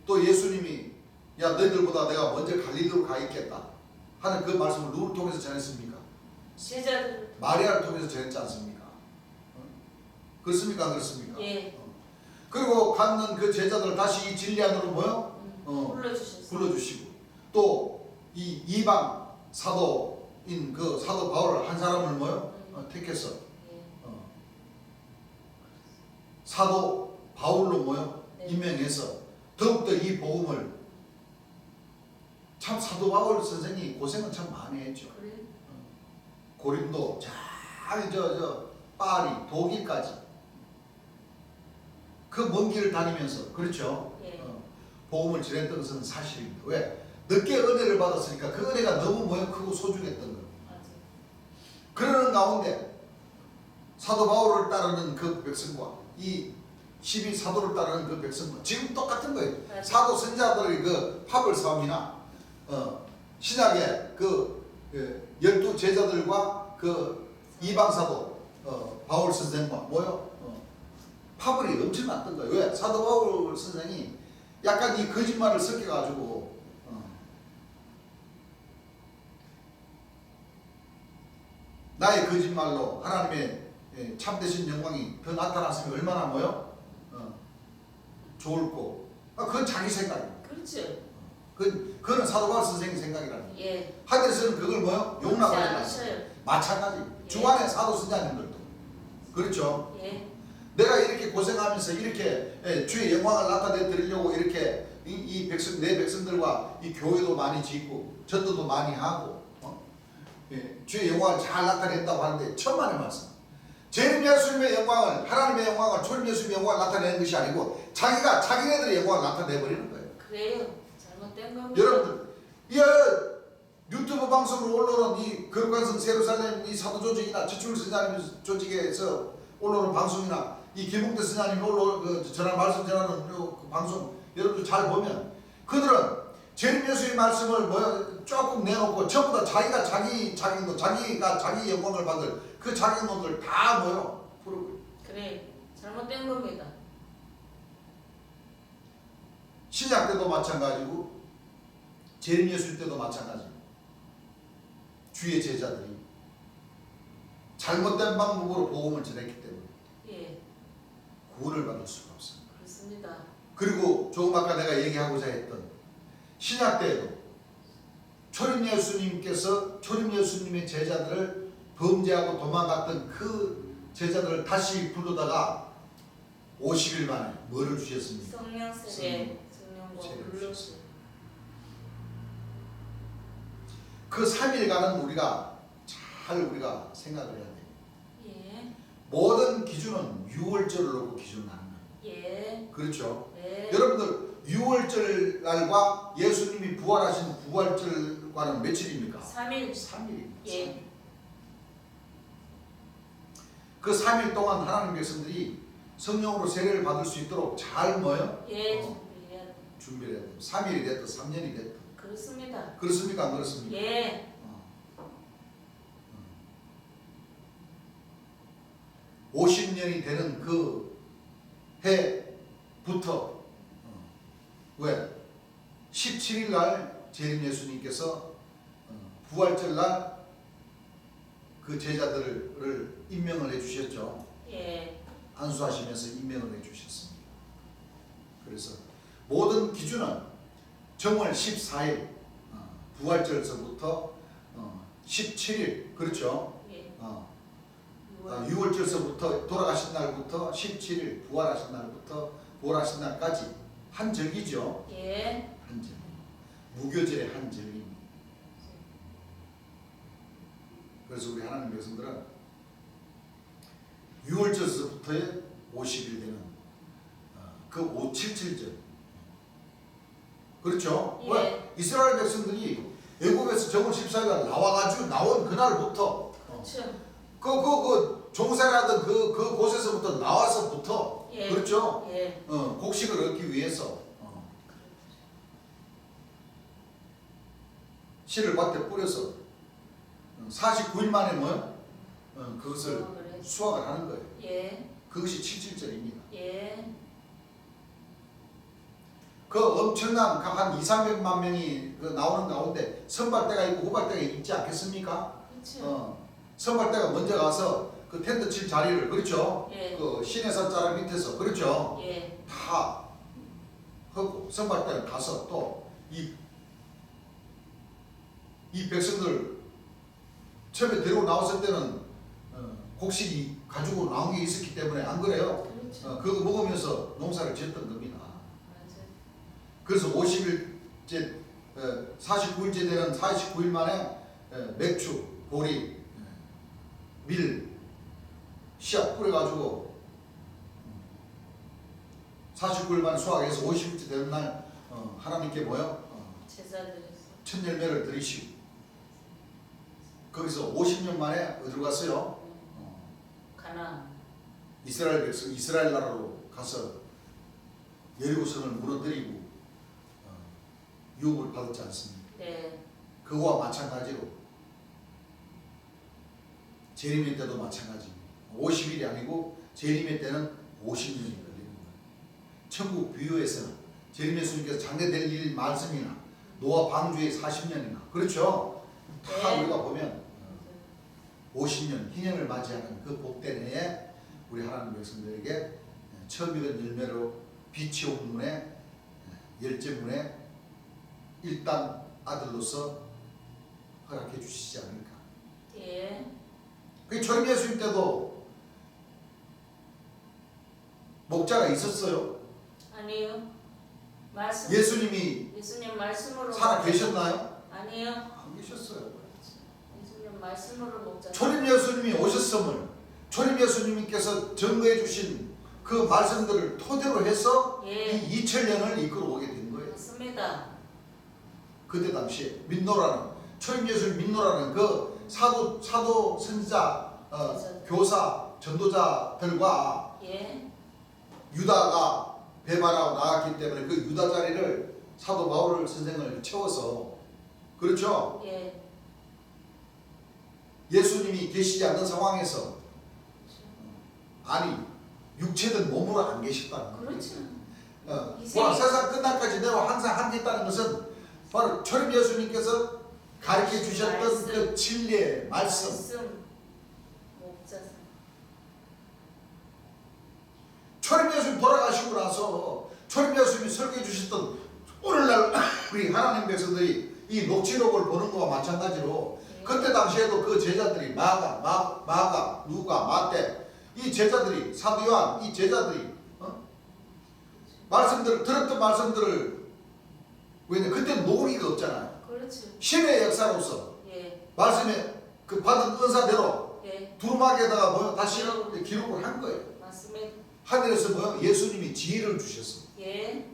또 예수님이 야 너희들보다 내가 먼저 갈릴리로 가 있겠다 하는 그 말씀을 누구를 통해서 전했습니까? 제자들. 마리아를 통해서 전했지 않습니까? 그렇습니까? 안 그렇습니까? 예. 그리고 갖는 그 제자들을 다시 이 진리 안으로 뭐요? 불러주셨어요. 불러주시고 또 이 이방 사도인 그 사도 바울을 한 사람을 뭐요? 택해서 예. 사도 바울로 뭐요? 네. 임명해서 더욱더 이 복음을 참 사도 바울 선생이 고생은 참 많이 했죠. 그래. 고린도 잘 저 파리 독일까지 그 먼 길을 다니면서 그렇죠. 예. 복음을 전했던 것은 사실입니다. 왜? 늦게 은혜를 받았으니까 그 은혜가 너무 뭐요? 크고 소중했던 거예요. 맞아요. 그러는 가운데 사도 바울을 따르는 그 백성과 이 12사도를 따르는 그 백성과 지금 똑같은 거예요. 맞아요. 사도 선자들의 그 파벌 싸움이나 신약의 그 12 제자들과 그 이방 사도 바울 선생과 뭐요? 파벌이 엄청났던 거예요. 왜? 사도 바울 선생이 약간 이 거짓말을 섞여가지고 나의 거짓말로 하나님의 참되신 영광이 더 나타났으면 얼마나 뭐요? 좋을꼬. 그건 자기 생각이에요. 그렇죠. 그거는 사도 바울 선생의 생각이라는 거예요. 예. 하늘에서는 그걸 뭐요? 용납을 그렇지 하지 않으셔요. 않아요. 마찬가지. 예. 주안의 사도 선자님들도 그렇죠. 예. 내가 이렇게 고생하면서 이렇게 주의 영광을 나타내 드리려고 이렇게 이 백성 내 백성들과 이 교회도 많이 짓고 전도도 많이 하고 예, 주의 영광을 잘 나타냈다고 하는데 천만의 말씀. 재림 예수님의 영광을 하나님의 영광을 주님 예수님의 영광을 나타내는 것이 아니고 자기가 자기네들의 영광을 나타내 버리는 거예요. 그래요. 잘못된 겁니다. 여러분들 이 유튜브 방송으로 올라오는 이 거룩한 성 예루살렘 이 사도 조직이나 최충일 선생님 조직에서 올라오는 방송이나 이 김홍대 선생님이 올라오는 그 전한 말씀 전하는 그 방송 여러분들 잘 보면 그들은 재림 예수의 말씀을 조금 내놓고 전부 다 자기가 자기 영광을 받을 그 자기 놈들 다 부르고 그래. 잘못된 겁니다. 신약 때도 마찬가지고 재림 예수 때도 마찬가지고 주의 제자들이 잘못된 방법으로 복음을 전했기 때문에 예. 구원을 받을 수가 없습니다. 그렇습니다. 그리고 조금 아까 내가 얘기하고자 했던 신약 때에도 초림 예수님께서 초림 예수님의 제자들을 범죄하고 도망갔던 그 제자들을 다시 부르다가 50일 만에 뭐를 주셨습니까? 성령 세례, 성령과 세례를 물로 주셨어요. 그 3일간은 우리가 잘 생각을 해야 돼요. 예. 모든 기준은 6월절을 놓고 기준하는 거예요. 예. 그렇죠? 네. 여러분들 6월절 날과 예수님이 부활하신 부활절과는 며칠입니까? 3일. 3일입니다. 예. 그 3일 동안 하나님 백성들이 성령으로 세례를 받을 수 있도록 잘 예. 준비를 해야 돼요. 3일이 됐든 3년이 됐든. 그렇습니다. 그렇습니까? 안 그렇습니까? 예. 50년이 되는 그 해부터 왜? 17일 날 재림 예수님께서 부활절 날 그 제자들을 임명을 해주셨죠. 예. 안수하시면서 임명을 해주셨습니다. 그래서 모든 기준은 정월 14일 부활절서부터 17일 그렇죠. 예. 6월절서부터 돌아가신 날부터 17일 부활하신 날부터 부활하신 날까지 한 절기죠. 예. 한 절기. 무교절의 한 절기입니다. 그래서 우리 하나님 백성들은 6월절서부터의 50일 되는 그 577절 그렇죠? 예. 왜? 이스라엘 백성들이 애굽에서 정월 14일 날 나와가지고 나온 그날부터 그렇죠. 그 종살이하던 그 곳에서부터 나와서부터 예. 그렇죠? 예. 곡식을 얻기 위해서 씨를 밭에 뿌려서 49일 만에 그것을 수확을 하는 거예요. 예. 그것이 77절입니다. 예. 그 엄청난 한 2, 300만 명이 나오는 가운데 선발대가 있고 후발대가 있지 않겠습니까? 그렇죠. 선발대가 먼저 가서 그 텐트 칠 자리를 그렇죠? 예. 그 시내산 자락 밑에서 그렇죠? 예. 다 하고 선발대는 가서 또 이 백성들 처음에 데리고 나왔을 때는 곡식이 가지고 나온 게 있었기 때문에 안 그래요? 그렇죠. 그거 먹으면서 농사를 지었던 겁니다. 맞아요. 그래서 50일째 49일째 되는 49일 만에 맥주, 보리, 밀, 씨앗 뿌려가지고 49일 만에 수확해서 50일째 되는 날 하나님께 제자들에서. 첫 열매를 드리시고 거기서 50년 만에 어디로 갔어요? 가나안. 이스라엘 백성, 이스라엘 나라로 가서 여리고성을 무너뜨리고 유업을 받았지 않습니까? 네. 그거와 마찬가지로 재림의 때도 마찬가지입니다. 50일이 아니고 재림의 때는 50년이 걸리는 거예요. 천국 비유에서는 재림 예수님께서 장래될 일 말씀이나 노아 방주의 40년이나 그렇죠? 다 네. 우리가 보면 50년 희년을 맞이하는 그 복된 해에 우리 하나님 백성들에게 처음 익은 열매로 빛이 온 문에 열째 문에 일단 아들로서 허락해 주시지 않을까. 예. 그 초림 예수님 때도 목자가 있었어요. 아니요. 말씀. 예수님이 예수님 말씀으로. 살아 계셨나요? 아니요. 안 계셨어요. 예수님 말씀으로 먹자. 초림 예수님이 오셨음을 초림 예수님께서 증거해 주신 그 말씀들을 토대로 해서 예. 이 2000년을 이끌어오게 된 거예요. 맞습니다. 그때 당시에 민노라는 초림 예수님 민노라는 그 사도 선지자 교사 전도자들과 예. 유다가 배반하고 나갔기 때문에 그 유다 자리를 사도 바울 선생을 채워서 그렇죠. 예. 예수님이 계시지 않는 상황에서 아니 육체든 몸으로 안 계셨다는 거예요. 그렇죠. 세상 끝날까지 내가 항상 함께했다는 것은 바로 초림 예수님께서 가르쳐 주셨던 말씀. 그 진리의 말씀. 목자상. 초림 예수님 돌아가시고 나서 초림 예수님이 설교해 주셨던 오늘날 우리 하나님 백성들이 이 녹취록을 보는 것과 마찬가지로 그때 당시에도 그 제자들이 마가, 누가, 마태 이 제자들이 사도 요한 이 제자들이 말씀들을 들었던 말씀들을 왜냐 그때는 녹음기가 없잖아요. 그렇죠. 신의 역사로서 예. 말씀에 그 받은 은사대로 예. 두루마기에다가 뭐요 다시 기록을 한 거예요. 맞습니다. 하늘에서 뭐요 예수님이 지혜를 주셨어. 예.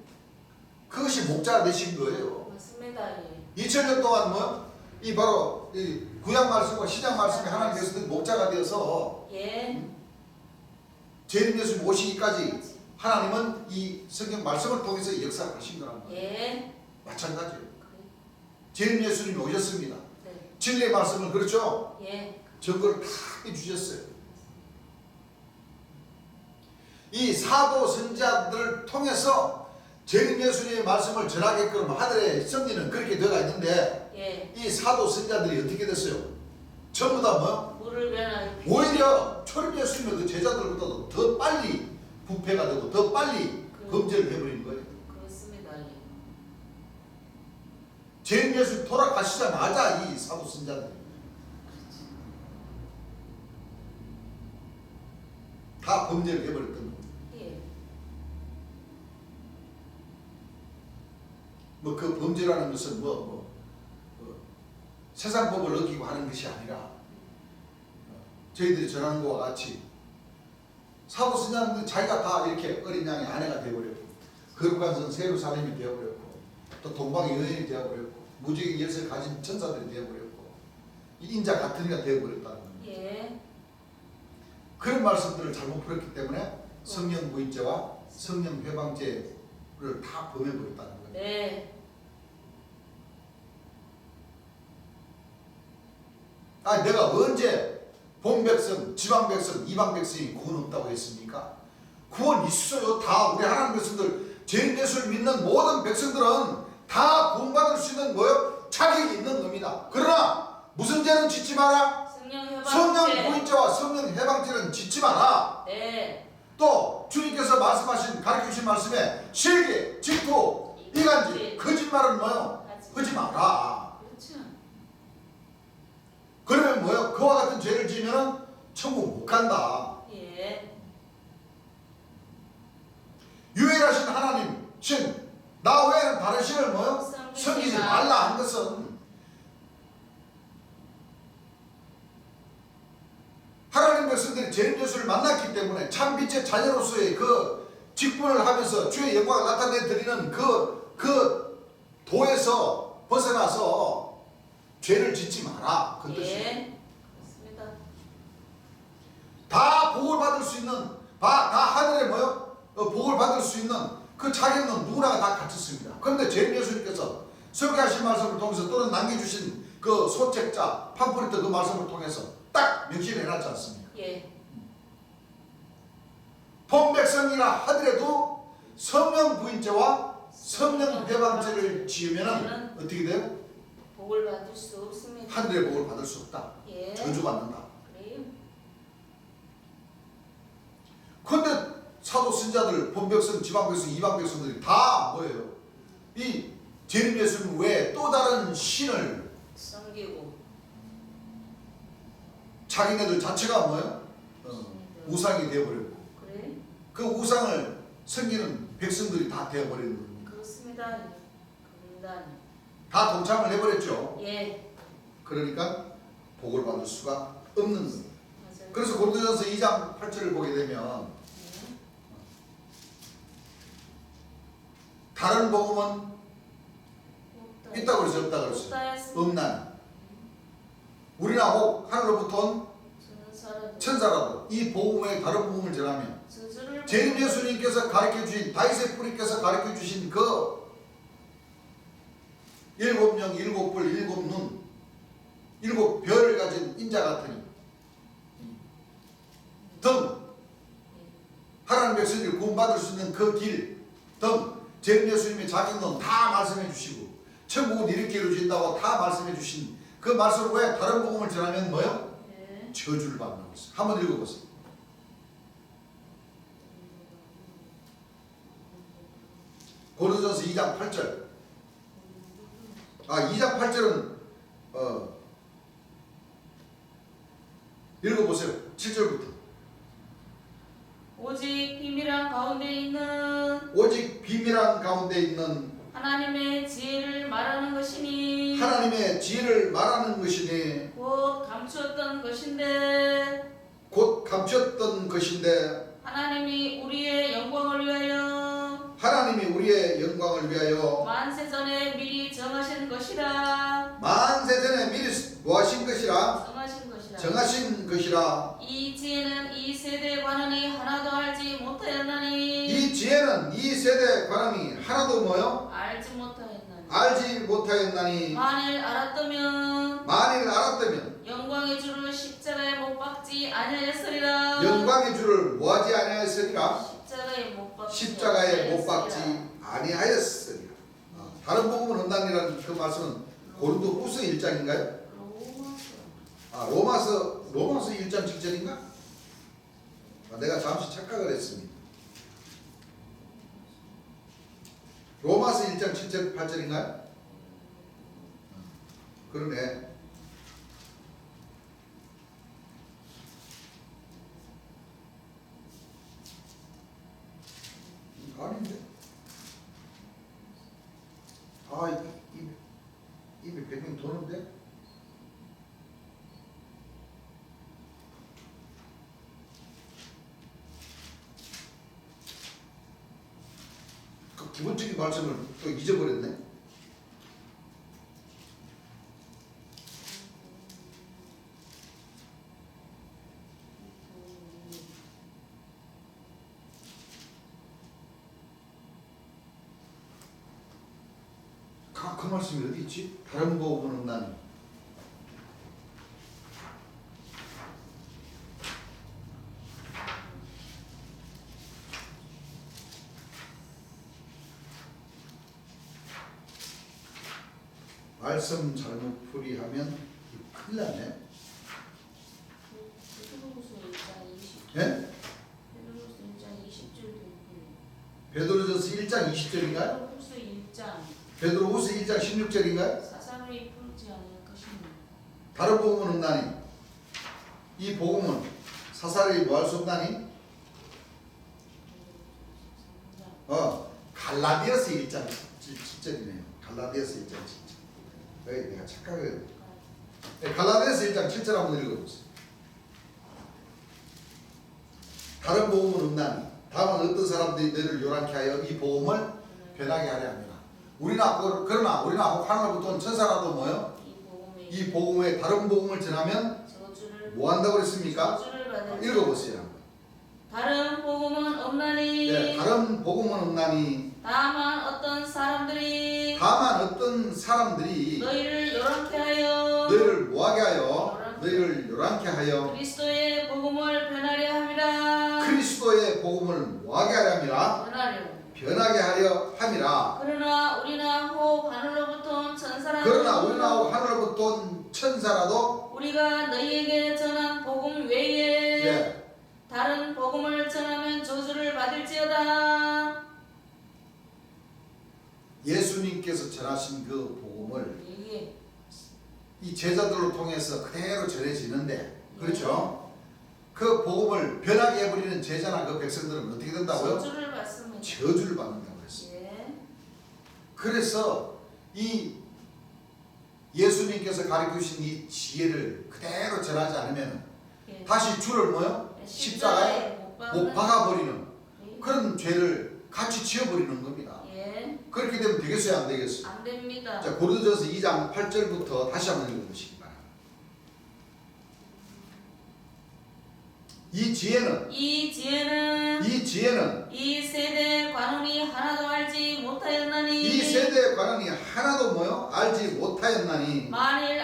그것이 목자가 되신 거예요. 맞습니다. 예. 2000년 동안 뭐 이 바로 이 구약 말씀과 신약 말씀이 하나님께서 목자가 되어서 예. 재림 예수님 오시기까지 하나님은 이 성경 말씀을 통해서 역사를 하신 거란 말이에요. 예. 마찬가지예요. 그래. 재림 예수님이 오셨습니다. 네. 진리의 말씀을 그렇죠. 예. 증거를 다 해주셨어요. 이 사도 선지자들을 통해서 재림 예수님의 말씀을 전하게끔 하늘의 섭리는 그렇게 되어가 있는데 예. 이 사도 선지자들이 어떻게 됐어요? 전부 다 뭐? 물을 변하게. 오히려 초림 예수님의 그 제자들보다도 더 빨리 부패가 되고 더 빨리 범죄를 해버린 거예요. 그렇습니다. 예. 재림 예수님 돌아가시자마자 이 사도 선지자들이 다 범죄를 해버렸던 거예요. 예. 뭐 그 범죄라는 것은 세상 법을 어기고 하는 것이 아니라 저희들이 전하는 것과 같이 사도 선지자는 자기가 다 이렇게 어린 양의 아내가 되어버렸고 거룩한 성 세루살렘이 되어버렸고 또 동방의 여인이 되어버렸고 무지개 열쇠를 가진 천사들이 되어버렸고 인자 같은 이가 되어버렸다는 겁니다. 예. 그런 말씀들을 잘못 풀었기 때문에 성령 무인죄와 성령 회방죄를 다 범해버렸다는 거예요. 네. 아니 내가 언제 본백성, 지방백성, 이방백성이 구원 없다고 했습니까? 구원 있어요. 다 우리 하나님 백성들 죄인 예수를 믿는 모든 백성들은 다 구원받을 수 있는 뭐요? 자격이 있는 겁니다. 그러나 무슨 죄는 짓지 마라? 성령 부인죄와 성령 해방죄는 짓지 마라. 네. 또 주님께서 말씀하신 가르쳐 주신 말씀에 실기, 질투, 이간질, 거짓말은 뭐요? 하지 마라. 그렇죠. 그러면 뭐요? 그와 같은 죄를 지으면 천국 못 간다. 예. 유일하신 하나님 신 나 외에는 다른 신을 뭐요? 섬기지 말라 한 것은 하나님 백성들이 재림 예수를 만났기 때문에 참 빛의 자녀로서의 그 직분을 하면서 주의 영광을 나타내 드리는 그 도에서 벗어나서 죄를 짓지 마라. 그 뜻이에요. 예. 그렇습니다. 다 복을 받을 수 있는 다 하늘에 뭐요? 복을 받을 수 있는 그 자격은 누구나 다 갖췄습니다. 그런데 재림 예수님께서 설교하신 말씀을 통해서 또는 남겨주신 그 소책자 팜프리트 그 말씀을 통해서 딱 명시를 해놨지 않습니까? 예. 본백성이라 하더라도 성령 부인죄와 성령 회방죄를 지으면 어떻게 돼요? 복을 받을 수 없습니다. 하늘의 복을 받을 수 없다. 예. 저주받는다. 그래요. 그런데 사도 선지자들, 본백성, 지방백성, 이방백성들이 다 뭐예요? 이 재림 예수님 외에 또 다른 신을 섬기고 자기네들 자체가 뭐예요? 우상이 되어버렸고 그래. 그 우상을 섬기는 백성들이 다 되어버리는 겁니다. 그렇습니다. 금단이. 다 동참을 해버렸죠. 예. 그러니까 복을 받을 수가 없는 거예요. 맞아요. 그래서 고린도전서 2장 8절을 보게 되면 네. 다른 복음은 없다. 있다고 그랬어요, 없다고 그랬어요? 없다 했습니다. 없나니. 우리나 혹 하늘로부터 천사라도 이 복음 외에 다른 복음을 전하면 재림 예수님께서 가르쳐 주신 다윗의 뿌리께서 가르쳐 주신 그 일곱 영, 일곱 뿔, 일곱 눈, 일곱 별을 가진 인자 같으니 등 하나님 백성들이 구원받을 수 있는 그 길 등 재림 예수님의 자기 론 다 말씀해 주시고 천국은 이렇게 이루어진다고 다 말씀해 주신 그 말씀 외에 다른 복음을 전하면 뭐요? 네. 저주를 받는다고 했어요. 한번 읽어보세요. 고린도전서 2장 8절. 2장 8절은 읽어보세요. 7절부터. 오직 비밀한 가운데 있는 하나님의 지혜를 말하는 것이니 하나님의 지혜를 말하는 것이니 곧 감추었던 것인데 하나님이 우리의 영광을 위하여 만세 전에 미리 정하신 것이라 정하신 것이라 이 지혜는 이 세대 관원이 하나도 알지 못하였나니 이 지혜는 이 세대 관함이 하나도 뭐요? 알지 못하였나니 만일 알았다면 영광의 주를 십자가에 못 박지 아니하였으리라 영광의 주를 뭐하지 아니하였으리라 십자가에 못 박지 아니하였으리라. 다른 복음은 없다니라는 그 말씀은 고린도후서 1장인가요? 로마서 1장 7절인가? 내가 잠시 착각을 했습니다. 로마서 1장 7절 8절인가요? 그러네. 아닌데? 입에 백명 도는데? 그 기본적인 말씀을 또 잊어버렸네. 그 말씀이 어디 있지? 다른 복음은 없나니. 말씀 잘못 풀이하면 큰일 나네. 예? 베드로전서 1장 20절인가요? 베드로후서 1장 16절인가요? 사사로이 풀지 않을 것입니다. 다른 복음은 없나니 이 복음은 사사로이 뭐할 수 없나니? 갈라디아서 1장 7절이네요. 갈라디아서 1장 7절. 내가 착각을 했네. 갈라디아서 1장 7절 한번 읽어보세요. 다른 복음은 없나니 다만 어떤 사람들이 너희를 요란케 하여 이 복음을 변하게 하려 합니다. 그러나 우리나 하늘로부터 온 천사라도 뭐요? 이 복음에 다른 복음을 전하면 뭐 한다고 그랬습니까? 읽어보세요. 다른 복음은 없나니 네, 다른 복음은 없나니 다만 어떤 사람들이 너희를 요란케 하여 너희를 뭐하게 하여 너희를 요란케 하여 그리스도의 복음을 변하려 함이라. 그리스도의 복음을 뭐하게 하려 함이라? 변하게 하려 함이라. 그러나 우리나 혹 하늘로부터 온 천사라도 우리가 너희에게 전한 복음 외에 다른 복음을 전하면 저주를 받을지어다. 예수님께서 전하신 그 복음을 이 제자들로 통해서 그대로 전해지는데, 그렇죠? 그 복음을 변하게 해버리는 제자나 그 백성들은 어떻게 된다고요? 저주를 받습니다. 저주를 받는다고 했어요. 그래서 이 예수님께서 가르쳐 주신 이 지혜를 그대로 전하지 않으면 예. 다시 주를 뭐요? 십자가에 못 박아버리는 예. 그런 죄를 같이 지어버리는 겁니다. 예. 그렇게 되면 되겠어요? 안 되겠어요? 안 됩니다. 자, 고린도전서 2장 8절부터 다시 한번 읽어보시기 바랍니다. 이 지혜는 이 세대 관원이 하나도 알지 못하였나니 이 세대의 관원이 하나도 뭐요? 알지 못하였나니 만일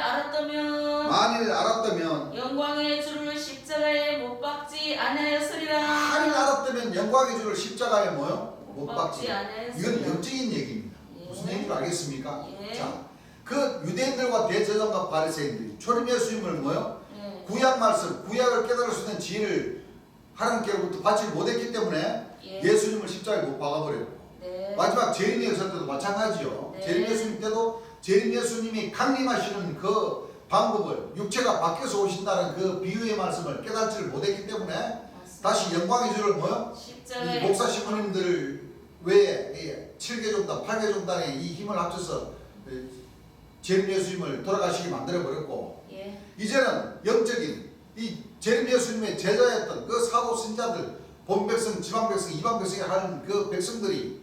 알았다면 영광의 주를 십자가에 못 박지 아니하였으리라. 만일 알았다면 영광의 주를 십자가에 뭐요? 못 박지. 아니하였으리라. 이건 영적인 얘기입니다. 예. 무슨 얘기인 줄 알겠습니까? 예. 자, 그 유대인들과 대제사장과 바리새인들이 초림 예수님을 뭐요? 예. 구약 말씀, 구약을 깨달을 수 있는 지혜를 하나님께로부터 받지 못했기 때문에 예. 예수님을 십자가에 못 박아버렸고 네. 마지막 재림 예수 때도 마찬가지요. 네. 재림 예수님 때도 재림 예수님이 강림하시는 그 방법을 육체가 밖에서 오신다는 그 비유의 말씀을 깨달지를 못했기 때문에 맞습니다. 다시 영광의 주를 뭐요? 이 십자가에 목사 신부님들 외에 7개 종단, 8개 종단의 이 힘을 합쳐서 재림 예수님을 돌아가시게 만들어 버렸고 예. 이제는 영적인 이 재림 예수님의 제자였던 그 사도 신자들, 본 백성, 지방 백성, 이방 백성이 하는 그 백성들이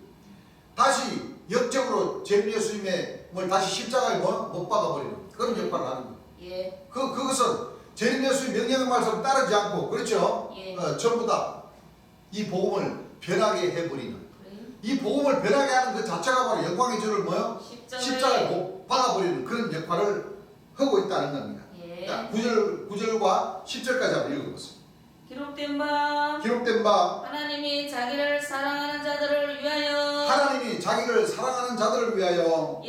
다시 영적으로 재림 예수님의 뭘 다시 십자가에 못 박아버리는 그런 역할을 하는 거예요. 예. 그것은 재림 예수의 명령의 말씀을 따르지 않고 그렇죠? 예. 전부 다 이 복음을 변하게 해버리는 그래. 이 복음을 변하게 하는 그 자체가 바로 영광의 주를 뭐요? 십자가에 못 박아버리는 그런 역할을 하고 있다는 겁니다. 예. 자, 9절과 10절까지 한번 읽어보세요. 기록된 바 하나님이 자기를 사랑하는 자들을 위하여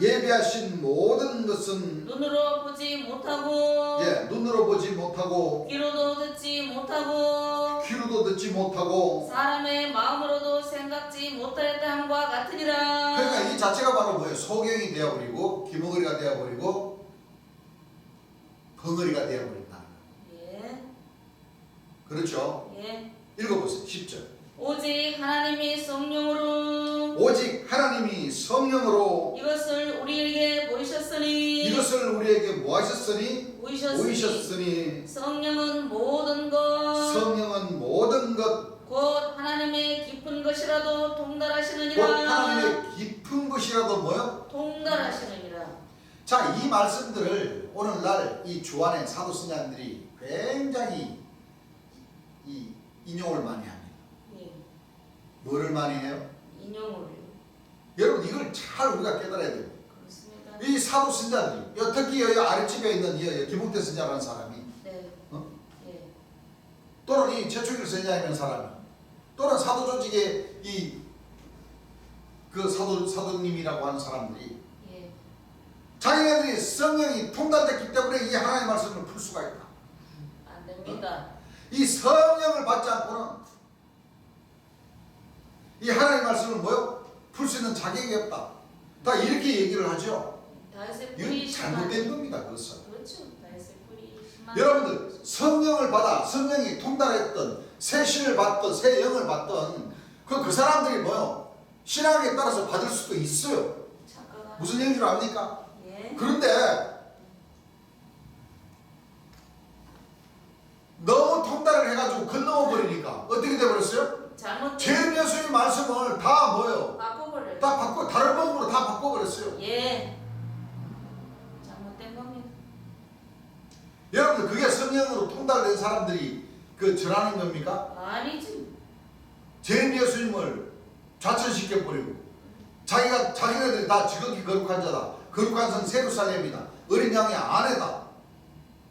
예비하신 모든 것은 눈으로 보지 못하고 귀로도 듣지 못하고 사람의 마음으로도 생각지 못하였다 함과 같으니라. 그러니까 이 자체가 바로 뭐예요? 소경이 되어버리고 기머거리가 되어버리고 벙어리가 되어버린다. 예. 그렇죠? 예. 읽어보세요. 10절. 오직 하나님이 성령으로 이것을 우리에게 보이셨으니 뭐 하셨으니? 보이셨으니 성령은 모든 것 곧 하나님의 깊은 것이라도 곧 통달하시느니라. 하나님의 깊은 것이라도 뭐요? 통달하시느니라. 자, 이 말씀들을 오늘날 이 주안의 사도 신자들이 굉장히 이 인용을 많이 합니다. 예. 뭐를 많이 해요? 인용을. 여러분 이걸 잘 우리가 깨달아야 돼요. 그렇습니다. 이 사도 신자들이 특히 여기 아랫집에 있는 김웅태 선자라는 사람이 네. 예. 또는 이 최초길 선자라는 사람이 또는 사도 조직의 그 사도님이라고 하는 사람들이 예. 자기네들이 성령이 통달됐기 때문에 이 하나님의 말씀을 풀 수가 있다. 안 됩니다. 이 성령을 받지 않고는 이 하나님의 말씀을 뭐요? 풀 수 있는 자격이 없다. 다 이렇게 얘기를 하죠. 다윗의 뿌리 이건 잘못된 겁니다. 그것은. 그렇죠. 다윗의 뿌리 심한. 여러분들 성령을 받아 성령이 통달했던 새 신을 받던 새 영을 받던 그 사람들이 뭐요? 신앙에 따라서 받을 수도 있어요. 착각하는. 무슨 얘기인 줄 압니까? 예. 그런데 너무 통달을 해가지고 건너어 버리니까 어떻게 돼버렸어요? 잘못. 재림 예수의 말씀을 다 뭐요? 바꿔버려요. 다 바꿔 다른 방법으로 다 바꿔버렸어요. 예. 잘못된 겁니다. 여러분들 그게 성령으로 통달된 사람들이 그 전하는 겁니까? 아니지. 재림 예수님을 좌천시켜버리고 자기네들이 다 지극히 거룩한 자다. 거룩한 성 세루살렘이다. 어린 양의 아내다.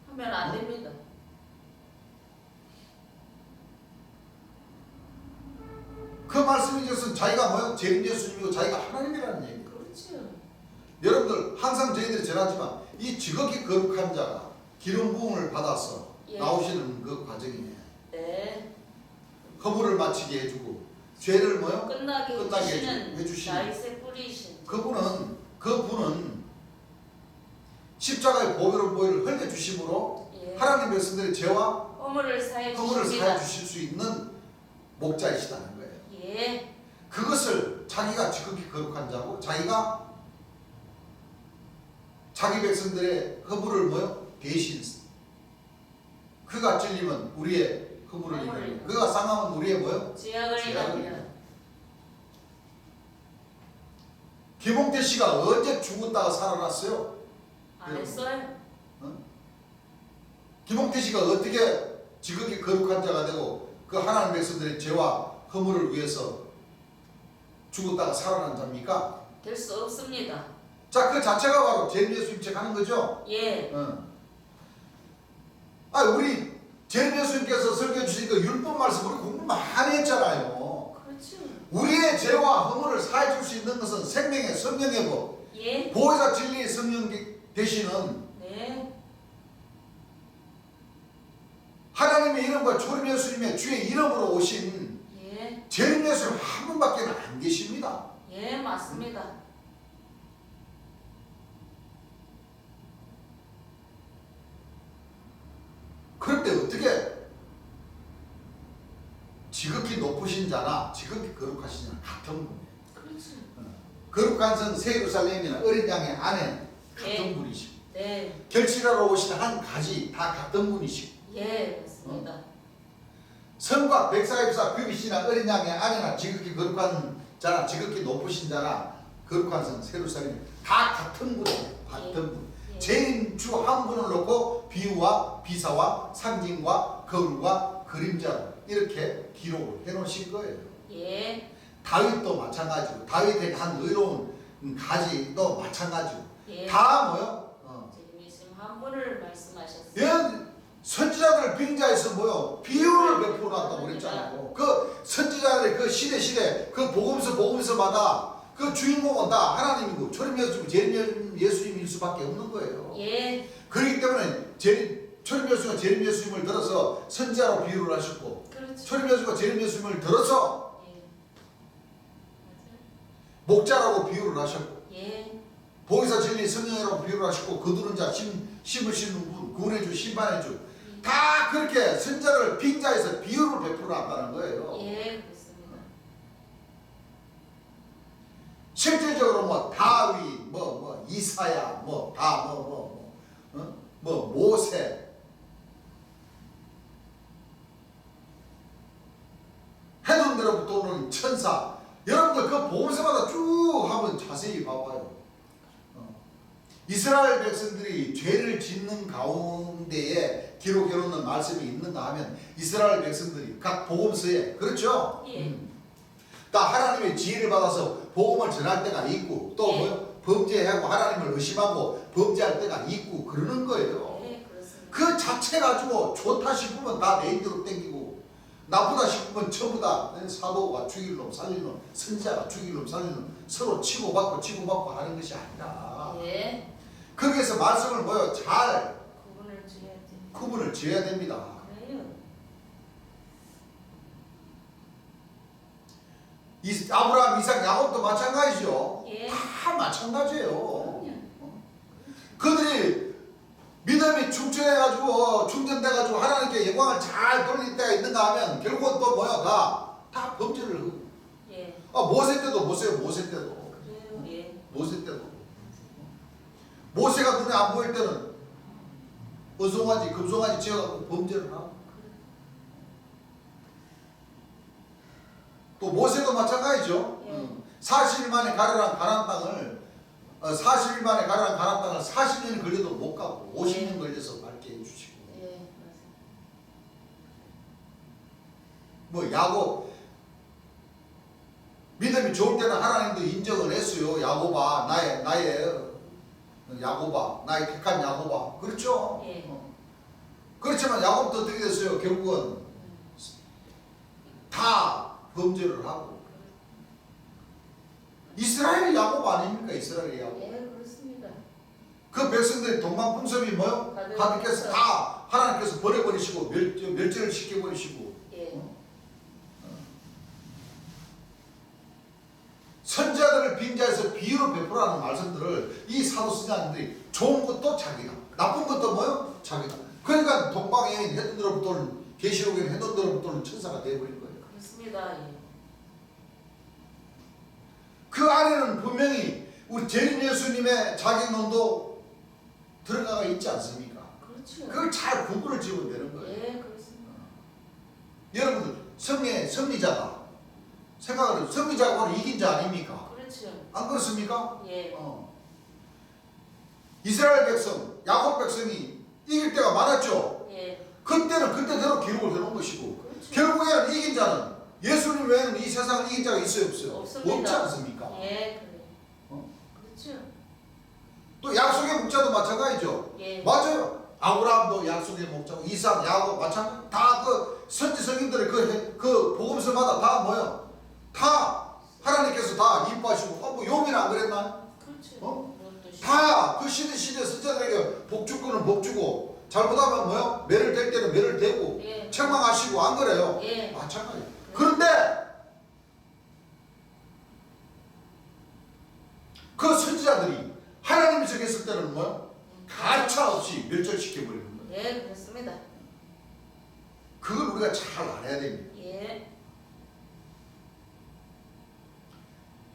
하면 안 됩니다. 그 말씀이 것은 자기가 뭐요? 재림 예수님이고 자기가 하나님이라는 얘기예요. 그렇죠. 여러분들 항상 저희들이 전하지만 이 지극히 거룩한 자가 기름 부음을 받아서 예. 나오시는 그 과정이에요. 네. 허물을 마치게 해주고 죄를 뭐요? 끝나게 해주시는 해주시는 다윗의 뿌리이신. 그분은 십자가의 보혈을 흘려주심으로 예. 하나님 백성들의 죄와 허물을 사해 허물을 주십니다. 사해 주실 수 있는 목자이시다는 거예요. 예. 그것을 자기가 지극히 거룩한 자고 자기가 자기 백성들의 허물을 뭐요? 대신 그가 찔리면 우리의 허물을 인하여 그가 상하면 우리의 뭐요? 죄악을 인하여. 김홍태 씨가 언제 죽었다가 살아났어요? 안 했어요. 김홍태 씨가 어떻게 지극히 거룩한 자가 되고 그 하나님 백성들의 죄와 허물을 위해서 죽었다가 살아난 자입니까? 될 수 없습니다. 자, 그 자체가 바로 재림 예수님 책 하는 거죠. 예. 우리 재림 예수님께서 설교해 주신 그 율법 말씀 우리 공부 많이 했잖아요. 그렇죠. 우리의 죄와 허물을 사해 줄 수 있는 것은 생명의 성령의 법, 예. 보혜사 진리의 성령 되시는 네. 하나님의 이름과 초림 예수님의 주의 이름으로 오신 예. 재림 예수님 한 분밖에 안 계십니다. 예, 맞습니다. 그런데 어떻게 지극히 높으신 자나 지극히 거룩하신 자나 같은 분이에요. 그렇지. 거룩한 성 새 예루살렘이나 어린 양의 아내는 같은 네. 분이시고 네. 결실하러 오신 한 가지 다 같은 분이시고 예, 맞습니다. 성과 백사입사 규비시나 어린 양의 아내나 지극히 거룩한 자나 지극히 높으신 자나 거룩한 성 새 예루살렘 다 같은 분이에요. 같은 분. 예. 제인주 한 분을 놓고 비유와 비사와 상징과 거울과 그림자 이렇게 기록을 해놓으신 거예요. 예. 다윗도 마찬가지고 다윗의 한 의로운 가지도 마찬가지고 예. 다 뭐요? 재림 예수님 한 분을 말씀하셨어요. 예, 선지자들 빙자에서 뭐요? 비유를 베풀어놨다고 그랬잖아요. 그 선지자들의 그 시대 그 복음서마다 그 주인공은 다 하나님이고 초림 예수님, 재림 예수님일 수밖에 없는 거예요. 예. 그렇기 때문에 초림 예수님과 재림 예수님을 들어서 선지자로 비유를 하셨고 그렇죠. 초림 예수님과 재림 예수님을 들어서 예. 목자라고 비유를 하셨고 예. 보혜사 진리 성령이라고 비유를 하셨고 거두는 자 심을 싣는 분 구원해주 심판해주 다 그렇게 선자를 빙자에서 비유를 베풀어놨다는 거예요. 예, 그렇습니다. 실질적으로 뭐 다윗 이사야 모세 해둔대로부터 오는 천사 여러분들 그 복음서마다 쭉 한번 자세히 봐봐요. 이스라엘 백성들이 죄를 짓는 가운데에 기록해놓는 말씀이 있는가 하면 이스라엘 백성들이 각 복음서에 그렇죠? 예. 다 하나님의 지혜를 받아서 복음을 전할 때가 있고 또 예. 뭐 범죄하고 하나님을 의심하고 범죄할 때가 있고 그러는 거예요. 예, 그렇습니다. 그 자체 가지고 좋다 싶으면 다 레인지로 땡기고 나쁘다 싶으면 전부 다 사도가 죽일 놈 살릴 놈 선지자가 죽일 놈 살릴 놈 서로 치고받고 하는 것이 아니라 예. 거기에서 말씀을 뭐요? 잘 구분을 지어야지. 구분을 지어야 됩니다. 그래요. 아브라함, 이삭, 야곱도 마찬가지죠. 예. 다 마찬가지예요. 그럼요. 그들이 믿음이 충전돼가지고 하나님께 영광을 잘 돌릴 때가 있는가 하면 결국은 또 뭐야? 다 범죄를 하고. 예. 모세 때도 모세 때도 그래요. 예. 모세 때도 모세가 눈에 안 보일 때는 어송아지 금송아지 지어갖고 범죄를 하고 또 모세도 마찬가지죠. 예. 40일 만에 가려란 가나안 땅을 40일 만에 가려란 가나안 땅을 40년이 걸려도 못 가고 50년 걸려서 밟게 해주시고 예, 맞아요. 뭐 야곱 믿음이 좋을 때는 하나님도 인정을 했어요. 야곱아 나의 야곱아 나의 택한 야곱아 그렇죠. 예. 그렇지만 야곱도 어떻게 됐어요? 결국은 다 범죄를 하고 이스라엘이 야곱 아닙니까? 이스라엘이 야곱. 예, 그렇습니다. 그 백성들의 동방풍섭이 뭐요? 가득해서 다 하나님께서 버려버리시고 멸절을 시켜버리시고 예. 선지자들을 빙자해서 비유로 베풀어하는 말씀들을 이 사도신자들이 좋은 것도 자기다 나쁜 것도 뭐요? 자기다. 그러니까 동방에 해둔대로부터는 계시록에 해둔대로부터는 천사가 되어버린 거예요. 그렇습니다. 예. 그 안에는 분명히 우리 재림 예수님의 자격론도 들어가 있지 않습니까? 그렇죠. 그걸 잘 구분을 지으면 되는 거예요. 예, 그렇습니다. 여러분들 승리자다 생각을 승리자가 바로 이긴 자 아닙니까? 그렇죠. 안 그렇습니까? 예. 이스라엘 백성, 야곱 백성이 이길 때가 많았죠. 예. 그때는 그때대로 기록을 해놓은 것이고 그렇죠. 결국에는 이긴 자는 예수님 외에는 이 세상에 이긴 자가 있어요 없어요? 없습니다. 없지 않습니까? 예, 그래. 어? 그렇죠. 또 약속의 목자도 마찬가지죠. 예. 맞아요. 아브라함도 약속의 목자고 이삭, 야곱 마찬가지. 다 그 선지 성인들의 그 복음서마다 다 뭐요? 다 하나님께서 다 이뻐하시고 뭐 욥이나 안 그랬나? 그렇죠. 다 그 시대 선자들에게 복 줄 거는 복 주고 잘못하면 뭐요? 매를 댈 때는 매를 대고 예. 책망하시고 안 그래요? 예. 마찬가지. 그런데 그 선지자들이 하나님이 정했을 때는 뭐요? 가차 없이 멸절시켜버리는 거예요. 예, 그렇습니다. 그걸 우리가 잘 알아야 됩니다. 예.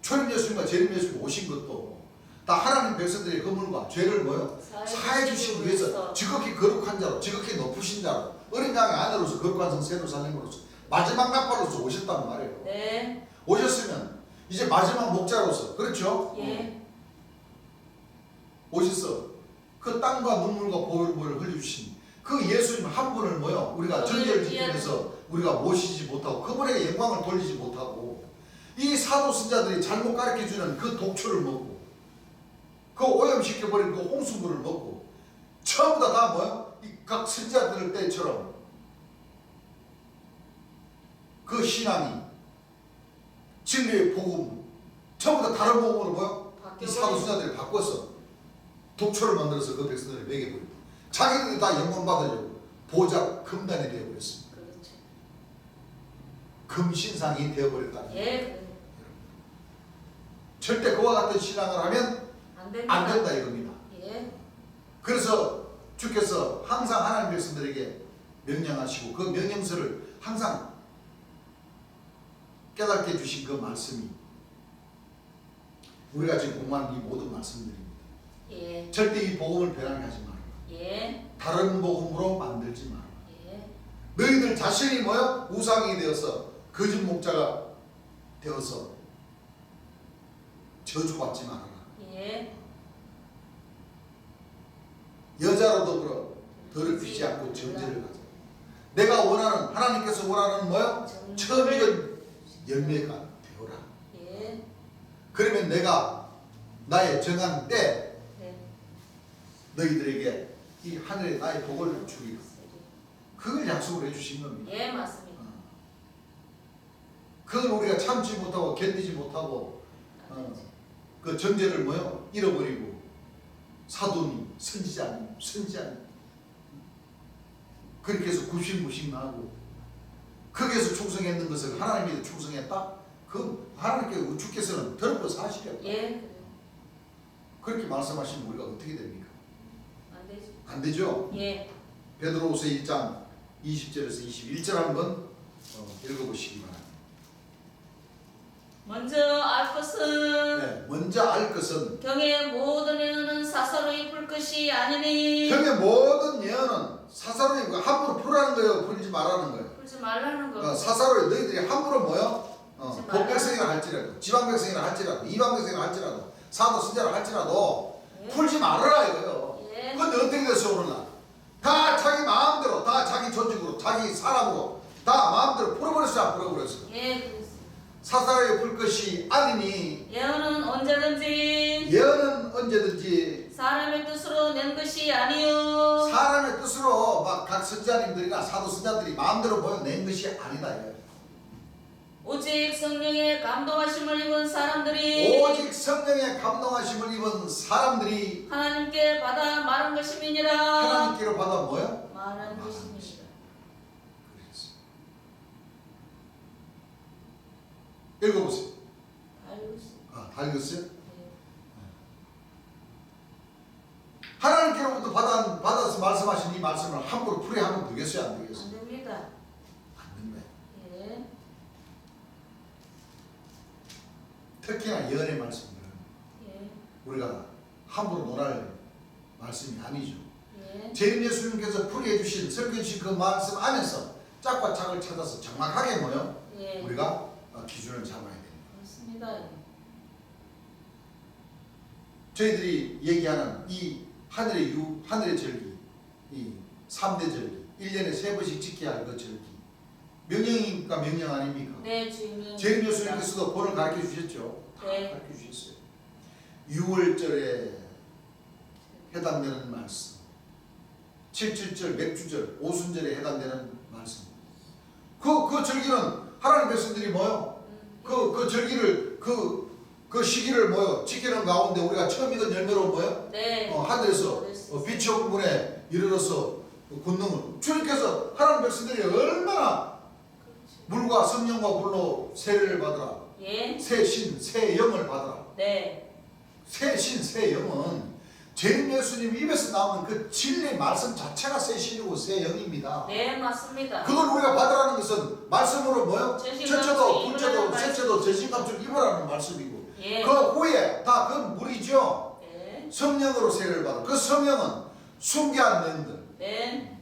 초림 예수님과 재림 예수님 오신 것도 다 하나님 백성들의 허물과 죄를 뭐요? 사해 주시기 위해서 지극히 거룩한 자로 지극히 높으신 자로 어린 양의 아내로서 거룩한 성 세루살렘으로서 마지막 나팔로서 오셨단 말이에요. 네. 오셨으면 이제 마지막 목자로서 그렇죠? 예. 오셔서 그 땀과 눈물과 보혈을 흘려주신 그 예수님 한 분을 뭐요? 우리가 전제를 지키면서 우리가 모시지 못하고 그분에게 영광을 돌리지 못하고 이 사도 선자들이 잘못 가르쳐주는 그 독초를 먹고 그 오염시켜버린 그 홍수물을 먹고 전부 다 뭐요? 이 각 선자들 때처럼 그 신앙이 진리의 복음 전부 다 다른 복음으로 뭐요? 이 사도 선자들이 바꿔서 독초를 만들어서 그 백성들을 먹여버리고 자기들이 다 영광 받으려고 보좌 금단이 되어버렸습니다. 그렇죠. 금신상이 되어버렸다는 거예요. 예. 절대 그와 같은 신앙을 하면 안 됩니다. 안 된다 이겁니다. 예. 그래서 주께서 항상 하나님 백성들에게 명령하시고 그 명령서를 항상 깨닫게 해주신 그 말씀이 우리가 지금 공부하는 이 모든 말씀들입니다. 예. 절대 이 복음을 변하게 하지 마라. 예. 다른 복음으로 만들지 마라. 예. 너희들 자신이 뭐요? 우상이 되어서 거짓 목자가 되어서 저주받지 말아라. 예. 여자로 더불어 더럽히지 않고 정죄를 가져. 내가 원하는 하나님께서 원하는 뭐요? 처음 익은 열매가 되어라. 예. 그러면 내가 나의 정한 때 네. 너희들에게 이 하늘에 나의 복을 주리라. 그걸 약속을 해주신 겁니다. 예, 맞습니다. 그걸 우리가 참지 못하고 견디지 못하고 그 정죄를 뭐요? 잃어버리고 사도님, 선지자님 그렇게 해서 굽신굽신 나고 거기에서 충성했는 것을 하나님께 충성했다? 그 하나님께 주께서는 더럽고 사실이었다. 예. 그렇게 말씀하시면 우리가 어떻게 됩니까? 안 되죠. 안 되죠? 예. 베드로후서 1장 20절에서 21절 한번 읽어보시기 바랍니다. 먼저 알 것은 네, 먼저 알 것은 경의 모든 예언은 사사로이 풀 것이 아니니 경의 모든 예언은 사사로이 함부로 풀라는 거예요? 풀지 말라는 거예요? 풀지 말라는 거. 사사로이 너희들이 함부로 뭐요? 풀지 법백성이라 할지라도 지방백성이라 할지라도 이방백성이라 할지라도 사도 선자라 할지라도 예. 풀지 말아라 이거예요. 예. 근데 어떻게 됐어 오늘날? 다 자기 마음대로 다 자기 조직으로 자기 사람으로 다 마음대로 풀어버렸어 안 풀어버렸어? 예, 그렇습니다. 사사로이 풀 것이 아니니 예언은 언제든지 예언은 언제든지 사람의 뜻으로 낸 것이 아니요 사람의 뜻으로 막 각 선자님들이나 사도 선자들이 마음대로 낸 것이 아니다 이거예요. 오직 성령의 감동하심을 입은 사람들이 오직 성령의 감동하심을 입은 사람들이 하나님께 받아 말한 것임이니라. 하나님께로 받아 뭐요? 말한 것입니다. 읽어보세요. 알고 있습니다. 다 읽었어요? 네. 하나님께로부터 받아서 말씀하신 이 말씀을 함부로 풀이하면 되겠어요? 안 되겠어요? 안 됩니다. 안 된다. 예. 특히나 예언의 말씀들은 예. 우리가 함부로 논할 말씀이 아니죠. 예. 재림 예수님께서 풀이해 주신 설교해 주신 그 말씀 안에서 짝과 짝을 찾아서 정확하게 뭐요? 예. 우리가 기준을 잡아야 됩니다. 그렇습니다. 저희들이 얘기하는 이 하늘의 절기, 이 3대 절기, 1년에 3번씩 지켜야 할 그 절기, 명령입니까 명령 아닙니까? 네, 주님. 재림 예수님께서도 본을 가르쳐 주셨죠. 네. 가르쳐 주셨어요. 6월절에 해당되는 말씀, 7.7절, 맥주절, 오순절에 해당되는 말씀. 그 절기는 하나님 백성들이 뭐요? 그 절기를 그 시기를 뭐요? 지키는 가운데 우리가 처음 익은 열매로 뭐요? 네. 하늘에서 빛의 문에 이르러서 권능을 주님께서 하나님 백성들이 얼마나 물과 성령과 불로 세례를 받으라. 예. 새 신, 새 영을 받으라. 네. 새 신, 새 영은 재림 예수님 입에서 나오는 그 진리의 말씀 자체가 새 신이고 새 영입니다. 네, 맞습니다. 그걸 우리가 받으라는 것은 말씀으로 뭐요? 전신갑주를 첫째도, 둘째도, 입으라는 셋째도 전신갑주를 입으라는 말씀이고 예. 그 후에 다 그건 물이죠. 네. 성령으로 세례를 받아. 그 성령은 순기한 영들, 네.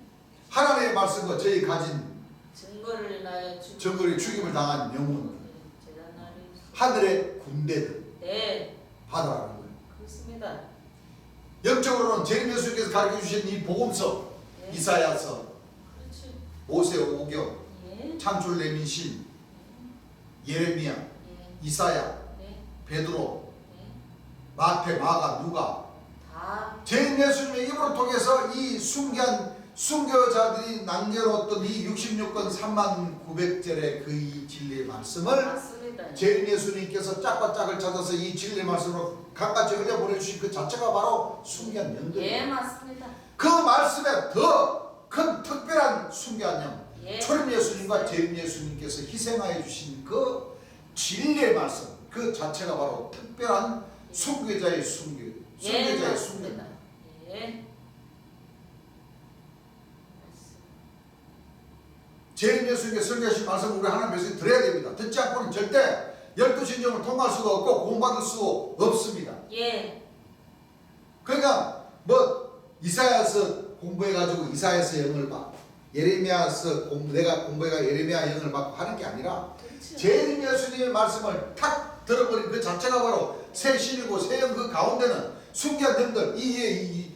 하나님의 말씀과 저희 가진 증거를 인하여 정거리 죽임을 당한 영혼들, 재단하리. 하늘의 군대들 네. 받으라는 거예요. 그렇습니다. 영적으로는 재림 예수님께서 가르쳐 주신 이 복음서, 네. 이사야서, 그렇지. 모세오경, 예. 창출 레민신, 예레미야, 예. 이사야, 네. 베드로, 네. 마태, 마가, 누가 다. 재림 예수님의 입으로 통해서 이 순교한 순교자들이 남겨놓았던 이 66권 3900절의 그 이 진리의 말씀을 맞습니다. 재림 예수님께서 짝과 짝을 찾아서 이 진리의 말씀으로 갖가지 흘려보내주신 그 자체가 바로 순교한 영들이에요. 예, 맞습니다. 그 말씀에 더 큰 특별한 순교한 영, 예. 초림 예수님과 재림 예수님께서 희생하여 주신 그 진리의 말씀 그 자체가 바로 특별한 순교자의 순교, 예, 순교자의 맞습니다. 순교입니다. 예. 재림 예수님께서 설교하신 말씀을 우리 하나님 백성이 들어야 됩니다. 듣지 않고는 절대 12신경을 통과할 수도 없고 공부받을 수 없습니다. 예. 그러니까 뭐 이사야서 공부해가지고 이사야서 영을 받고 예레미야서 내가 공부해가 예레미야 영을 받고 하는 게 아니라 그렇죠. 재림 예수님의 말씀을 탁 들어버린 그 자체가 바로 새 신이고 새 영 그 가운데는 순교한 영들 이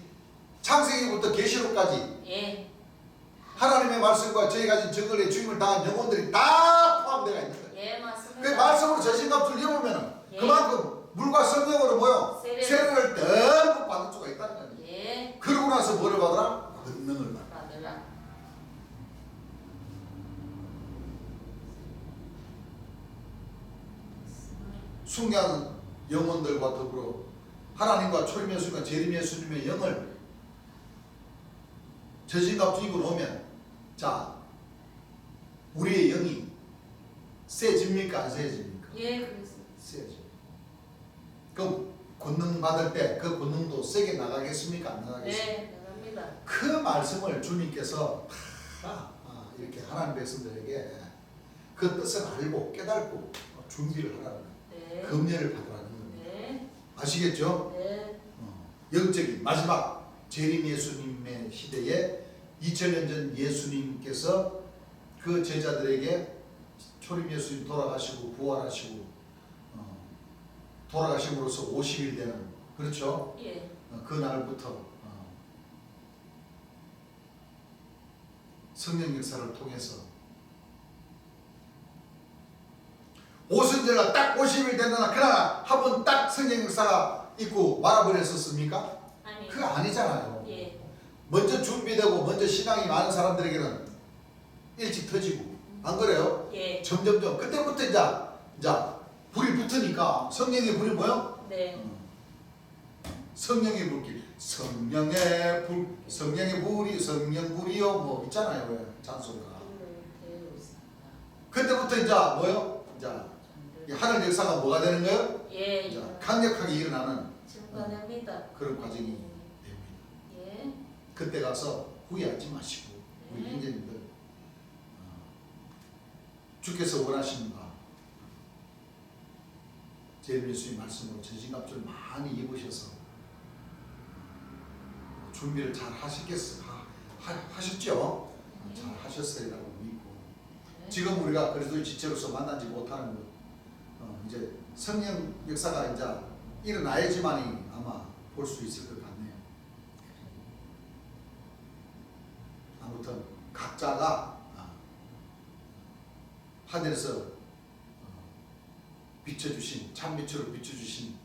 창세기부터 계시록까지 예. 하나님의 말씀과 저희 가진 정글의 주임을 당한 영혼들이 다 포함되어 있는 거예요. 예, 맞습니다. 그 말씀으로 전신갑주를 입으면 예. 그만큼 물과 성령으로 모여 세례를 듬뿍 받을 수가 있다는 거예요. 예. 그러고 나서 뭐를 받으라? 권능을 받으라. 받으라. 순교한 영혼들과 더불어 하나님과 초림 예수님과 재림 예수님의 영을 전신갑주 입고 놓으면 자 우리의 영이 세집니까 안 세집니까? 예, 그렇습니다. 세죠. 그럼 권능 받을 때 그 권능도 세게 나가겠습니까? 안 나가겠습니까? 네, 나갑니다. 그 말씀을 주님께서 다 이렇게 하나님 백성들에게 그 뜻을 알고 깨닫고 준비를 하라는 거예요. 네. 금례를 받으라는 겁니다. 네. 아시겠죠? 네. 영적인 마지막 재림 예수님의 시대에 2000년 전 예수님께서 그 제자들에게 초림 예수님 돌아가시고 부활하시고 돌아가심으로써 50일 되는 그렇죠? 예. 그 날부터 성령 역사를 통해서 오순절날 딱 50일 되나 그러나 한 번 딱 성령 역사가 있고 말아버렸었습니까? 아니. 그거 아니잖아요. 예. 먼저 준비되고 먼저 신앙이 많은 사람들에게는 일찍 터지고 안 그래요? 예. 점점점 그때부터 이제 불이 붙으니까 성령의 불이 뭐요? 네. 성령의 불길 성령의 불이 성령 불이요 뭐 있잖아요 왜 잔소리가 그때부터 이제 뭐요? 이제 하늘 역사가 뭐가 되는 거예요? 예. 이제 강력하게 일어나는 증거됩니다. 그런 과정이 됩니다. 예. 그때 가서 후회하지 마시고 우리 네. 형제님들 주께서 원하시는 바 제림 예수님 말씀으로 전신갑주를 많이 입으셔서 준비를 잘 하셨죠? 잘 하셨으리라고 믿고 지금 우리가 그리스도의 지체로서 만나지 못하는 것 이제 성령 역사가 이제 일어나야지만이 아마 볼 수 있을 것 같네요. 아무튼 각자가 하늘에서 비춰주신 참빛으로 비춰주신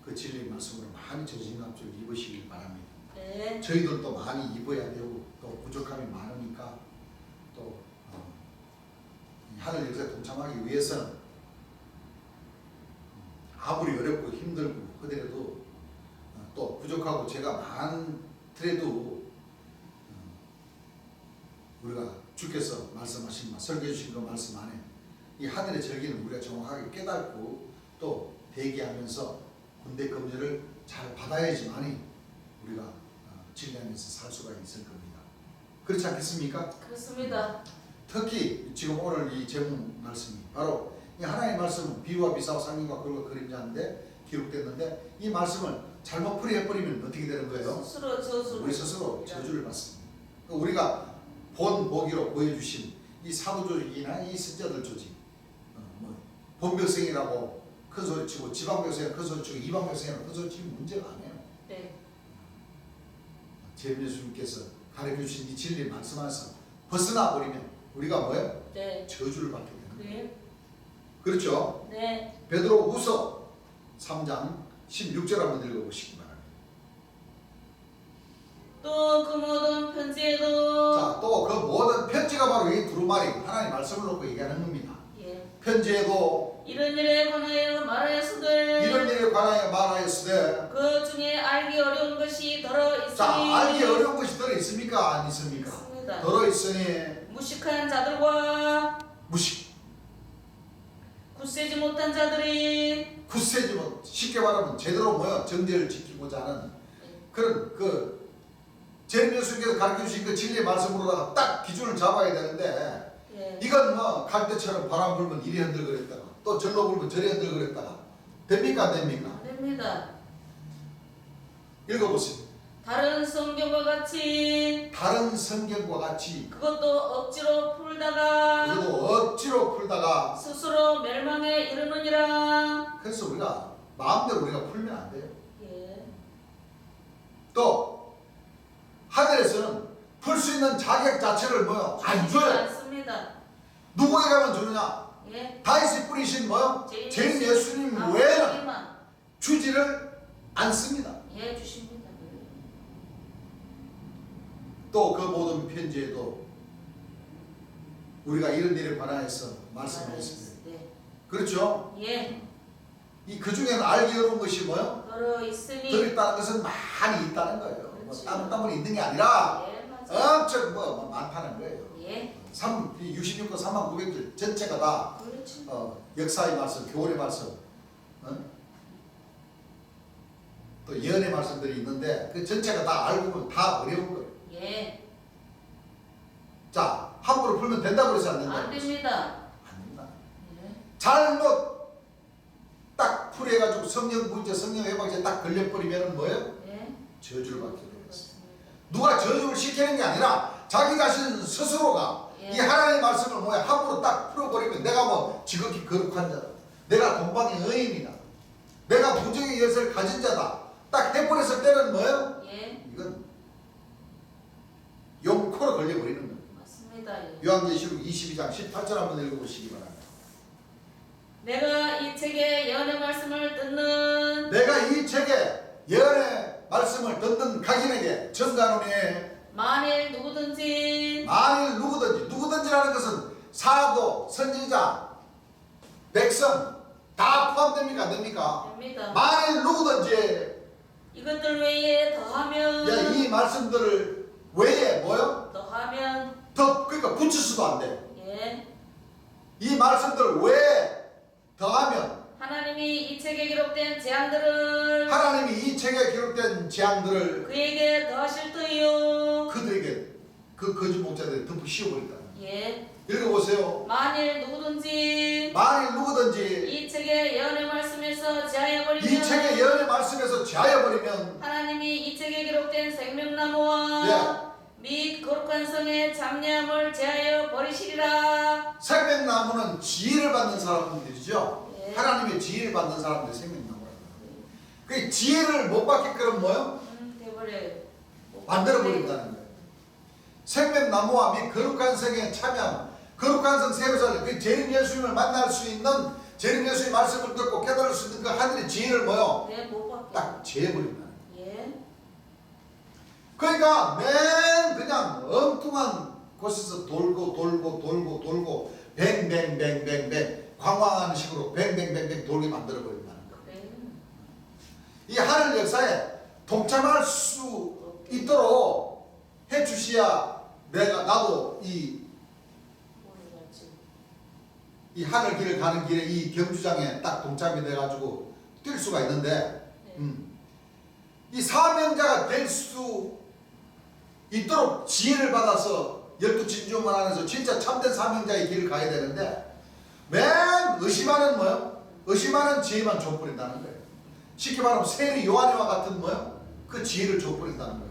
그 진리의 말씀으로 많이 전신갑주를 입으시길 바랍니다. 네. 저희들도 많이 입어야 되고 또 부족함이 많으니까 또 하늘 역사에 동참하기 위해서는 아무리 어렵고 힘들고 하더라도 또 부족하고 제가 많더라도 우리가 주께서 말씀하신 설교해 주신 그 말씀 안에 이 하늘의 절기는 우리가 정확하게 깨닫고 또 대기하면서 군대 검열을 잘 받아야지만이 우리가 진리하면서 살 수가 있을 겁니다. 그렇지 않겠습니까? 그렇습니다. 특히 지금 오늘 이 제목 말씀이 바로 이 하나님의 말씀은 비유와 비사와 상징과 글과 그림자인데 기록됐는데 이 말씀을 잘못 풀이해버리면 어떻게 되는 거예요? 스스로 저주를 우리 스스로 저주를 받습니다. 우리가 본 보기로 보여주신 이 사도 조직이나 이 선자들 조직 본백성이라고 큰 소리치고 지방백성이라고 큰 소리치고 이방백성이라고 큰 소리치면 문제가 아니에요. 네. 제림 예수님께서 가르쳐주신 이 진리 말씀 안에서 벗어나 버리면 우리가 뭐예요? 네. 저주를 받게 되는 거예요. 네. 그렇죠? 네. 베드로후서 3장 16절 한번 읽어보시기 바랍니다. 또 그 모든 편지에도 자, 또 그 모든 편지가 바로 이 두루마리 하나님 말씀을 놓고 얘기하는 겁니다. 예. 편지에도 이런 일에 관하여 말하였으되 이런 일에 관하여 말하였으되 그 중에 알기 어려운 것이 들어있으니 자, 알기 어려운 것이 들어있습니까? 안 있습니까? 있습니다. 들어있으니 무식한 자들과 무식 굳세지 못한 자들이 굳세지 못 쉽게 말하면 제대로 뭐요? 정죄를 지키고자 하는 그런 그 제림 예수님께서 가르쳐주신 그 진리의 말씀으로다가 딱 기준을 잡아야 되는데 예. 이건 뭐 갈대처럼 바람 불면 이리 흔들거렸다가 또 절로 불면 저리 흔들거렸다가 됩니까? 안 됩니까? 안 됩니다. 읽어보세요. 다른 성경과 같이 다른 성경과 같이 그것도 억지로 풀다가 그것도 억지로 풀다가 스스로 멸망에 이르느니라. 그래서 우리가 마음대로 우리가 풀면 안 돼요. 예. 또 하늘에서는 풀 수 있는 자격 자체를 뭐요? 안 주지 줘요. 않습니다. 누구에게만 주느냐? 예. 다윗이 뿌리신 뭐요? 제림 예수님 외에는 외에는 주지를 않습니다. 예, 주십니다. 또 그 모든 편지에도 우리가 이런 일에 관하여서 말씀하였습니다. 네. 그렇죠? 예. 이 그 중에는 알기 어려운 것이 뭐요? 들어 있으니 들어있다는 것은 많이 있다는 거예요. 뭐 그렇지. 따문따문 있는 게 아니라 예, 맞아요. 엄청 뭐 많다는 거예요. 예. 66권 3900절 전체가 다 그렇지. 역사의 말씀, 교훈의 말씀, 또 예언의 말씀들이 있는데 그 전체가 다 알고 보면 다 어려운 거예요. 예. 자, 함부로 풀면 된다고 그래서 안 된다고 안 그랬어요. 됩니다. 안 된다. 예. 잘못 딱 풀해가지고 성령 문제, 성령 회방제 딱 걸려버리면 뭐예요? 예. 저주를 받게 되겠어요. 그렇습니다. 누가 저주를 시키는 게 아니라 자기 자신 스스로가 예. 이 하나님의 말씀을 뭐야 함부로 딱 풀어버리면 내가 뭐 지극히 거룩한 자다, 내가 동방의 의인이다, 내가 부정의 열쇠를 가진 자다 딱 해버렸을 때는 뭐예요? 예. 이건 용코로 걸려버리는 거예요. 맞습니다. 예. 요한계시록 22장 18절 한번 읽어보시기 바랍니다. 내가 이 책의 예언의 말씀을 듣는 내가 이 책에 예언의 말씀을 듣는 각인에게 전가노니 만일 누구든지 만일 누구든지라는 것은 사도, 선지자, 백성 다 포함됩니까? 안 됩니까? 됩니다. 만일 누구든지 이것들 외에 더하면 이 말씀들을 외에 뭐요? 더하면 더 그러니까 붙일 수도 안 돼. 예. 이 말씀들 외에 더하면 하나님이 이 책에 기록된 재앙들을 하나님이 이 책에 기록된 재앙들을 그에게 더하실 터이요. 그들에게 그 거짓 목자들이 덮어 씌워버린다. 예. 읽어보세요. 만일 누구든지 누구든지 이 책의 예언의 말씀에서 이 제하여버리면 책의 예언의 말씀에서 제하여버리면 하나님이 이 책에 기록된 생명나무와 및 거룩한 성의 잠잠을 제하여 버리시리라. 생명나무는 지혜를 받는 사람들이죠. 예. 하나님의 지혜를 받는 사람들이 생명나무라는 거예요. 그 지혜를 못 받게끔 뭐요? 돼버려요. 만들어버린다는 거예요. 생명나무와 및 거룩한 성에 참여함, 거룩한 성 세우살, 그 재림 예수님을 만날 수 있는, 재림 예수의 말씀을 듣고 깨달을 수 있는 그 하늘의 지혜를 뭐요? 네, 못 받게. 딱 재버린다는 거예요. 예. 그러니까 맨 그냥 엉뚱한 곳에서 돌고 뱅뱅뱅뱅뱅 광황하는 식으로 뱅뱅뱅뱅 돌게 만들어버린다는 거예요. 그래. 이 하늘 역사에 동참할 수 있도록 해주시야 나도 이 하늘 길을 가는 길에 이 경주장에 딱 동참이 돼가지고 뛸 수가 있는데, 이 사명자가 될 수 있도록 지혜를 받아서 12진주문 안에서 진짜 참된 사명자의 길을 가야 되는데, 맨 의심하는 뭐요? 의심하는 지혜만 줘버린다는 거예요. 쉽게 말하면 세리 요한이와 같은 뭐요? 그 지혜를 줘버린다는 거예요.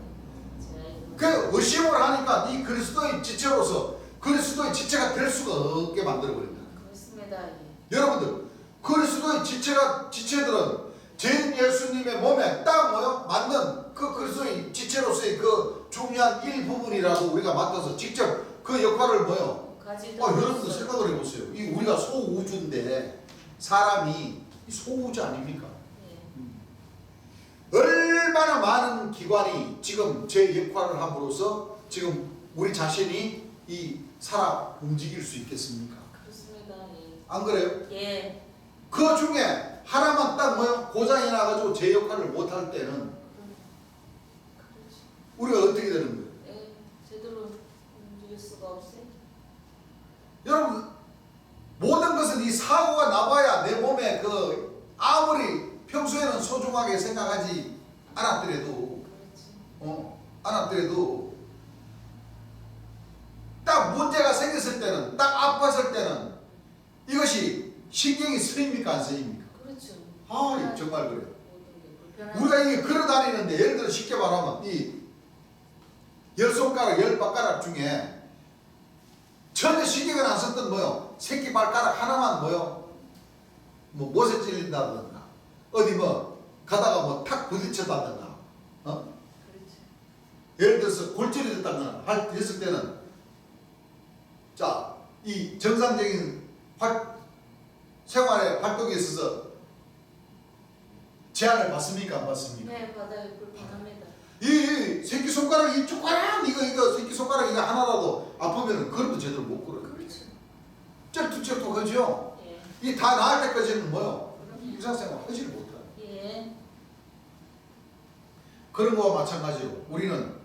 그 의심을 하니까 이 그리스도의 지체로서 그리스도의 지체가 될 수가 없게 만들어버린다. 그렇습니다. 예. 여러분들, 그리스도의 지체들은 제 예수님의 몸에 딱 뭐요? 맞는 그 그리스도의 지체로서의 그 중요한 일부분이라고 우리가 맡아서 직접 그 역할을 뭐요? 여러분들 생각을 해보세요. 이 우리가 소우주인데 사람이 소우주 아닙니까? 얼마나 많은 기관이 지금 제 역할을 함으로써 지금 우리 자신이 이 살아 움직일 수 있겠습니까? 그렇습니다. 예. 안 그래요? 예. 그 중에 하나만 딱 뭐요? 고장이 나가지고 제 역할을 못할 때는 우리가 어떻게 되는 거예요? 예. 제대로 움직일 수가 없어요. 여러분, 모든 것은 이 사고가 나봐야 내 몸에 그 아무리 평소에는 소중하게 생각하지 않았더라도 딱 문제가 생겼을 때는, 딱 아팠을 때는 이것이 신경이 쓰입니까 안 쓰입니까? 그렇죠. 정말 그래요. 우리가 이게 걸어다니는데 예를 들어 쉽게 말하면 이 10손가락 10발가락 중에 전혀 신경을 안 썼던 뭐요? 새끼 발가락 하나만 뭐요? 뭐 못에 찔린다든가 어디 뭐 가다가 뭐 탁 부딪혔다든가 그렇죠. 예를 들어서 골절이 됐다거나 했을 때는 자, 이 정상적인 생활의 활동에 있어서 제한을 받습니까 안 받습니까? 네, 받아요. 불편합니다. 이 새끼손가락 이 쪼그란 이거 새끼손가락 이거 하나라도 아프면 걸음도 제대로 못 걸어요. 그렇죠. 쩔뚝쩔뚝하죠. 예. 이 다 나을 때까지는 뭐요? 일상생활 하지를 못해요. 예. 그런 거와 마찬가지로 우리는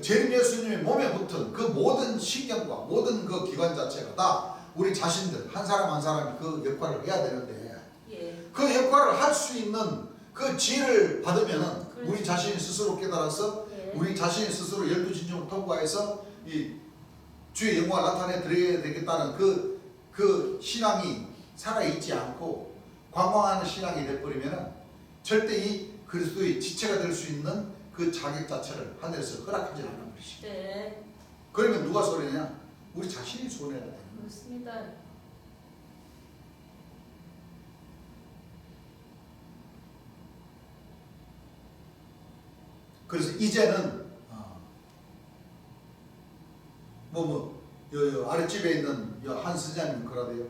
재림 예수님의 몸에 붙은 그 모든 신경과 모든 그 기관 자체가 다 우리 자신들 한 사람 한 사람이 그 역할을 해야 되는데, 예. 그 역할을 할 수 있는 그 지혜를 받으면은 그렇죠. 우리 자신이 스스로 깨달아서 예. 우리 자신이 스스로 12진종을 통과해서 이 주의 영광을 나타내 드려야 되겠다는 그 신앙이 살아있지 않고 관광하는 신앙이 돼버리면은 절대 이 그리스도의 지체가 될 수 있는 그 자격 자체를 하늘에서 허락하지 않는 것이죠. 네. 그러면 누가 손해냐? 우리 자신이 손해가 되는 거예요. 그렇습니다. 그래서 이제는 요 아랫집에 있는 한 스자님 그러대요.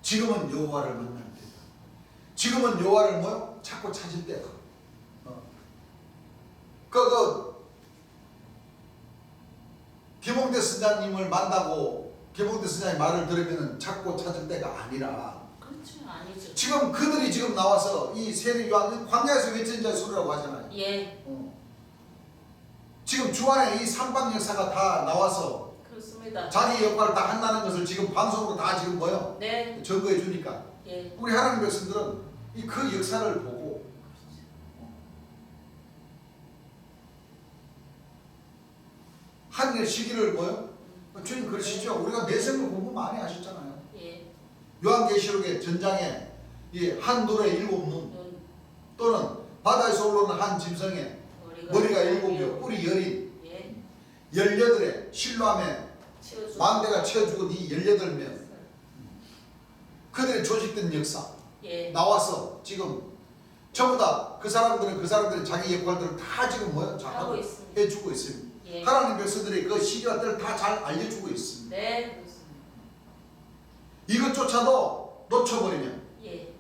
지금은 여호와를 만날 때다. 지금은 여호와를 뭐요? 찾고 찾을 때다. 김홍대 스자님을 만나고 김홍대 스자님 말을 들으면 찾고 찾을 때가 아니라, 그렇죠. 아니죠. 지금 그들이 지금 나와서 이 세례 요한 광야에서 외친 자의 소리라고 하잖아요. 예. 지금 주안에 이 삼방 역사가 다 나와서 그렇습니다. 자기 역할을 다 한다는 것을 지금 방송으로 다 지금 뭐요? 네. 증거해 주니까 예. 우리 하나님 백성들은 이 그 역사를 보고 하늘의 시기를 뭐요? 주님 그러시죠. 우리가 내생을 공부 많이 하셨잖아요. 예. 요한계시록의 전장에 이 한 돌에 7눈 또는 바다에서 올라오는 한 짐승에 머리가 7이요 뿔이 10이 예. 18에 실로암에 치워주. 망대가 채워 죽은 이 18명 그들의 조직된 역사 예. 나와서 지금 전부 다 그 사람들은 자기 역할들을 다 지금 뭐야? 잘 하고 하고 있습니다. 해주고 있습니다. 예. 하나님 백성들이 그 시기와 때를 다 잘 알려주고 있습니다. 네, 그렇습니다. 이것조차도 놓쳐버리면 예.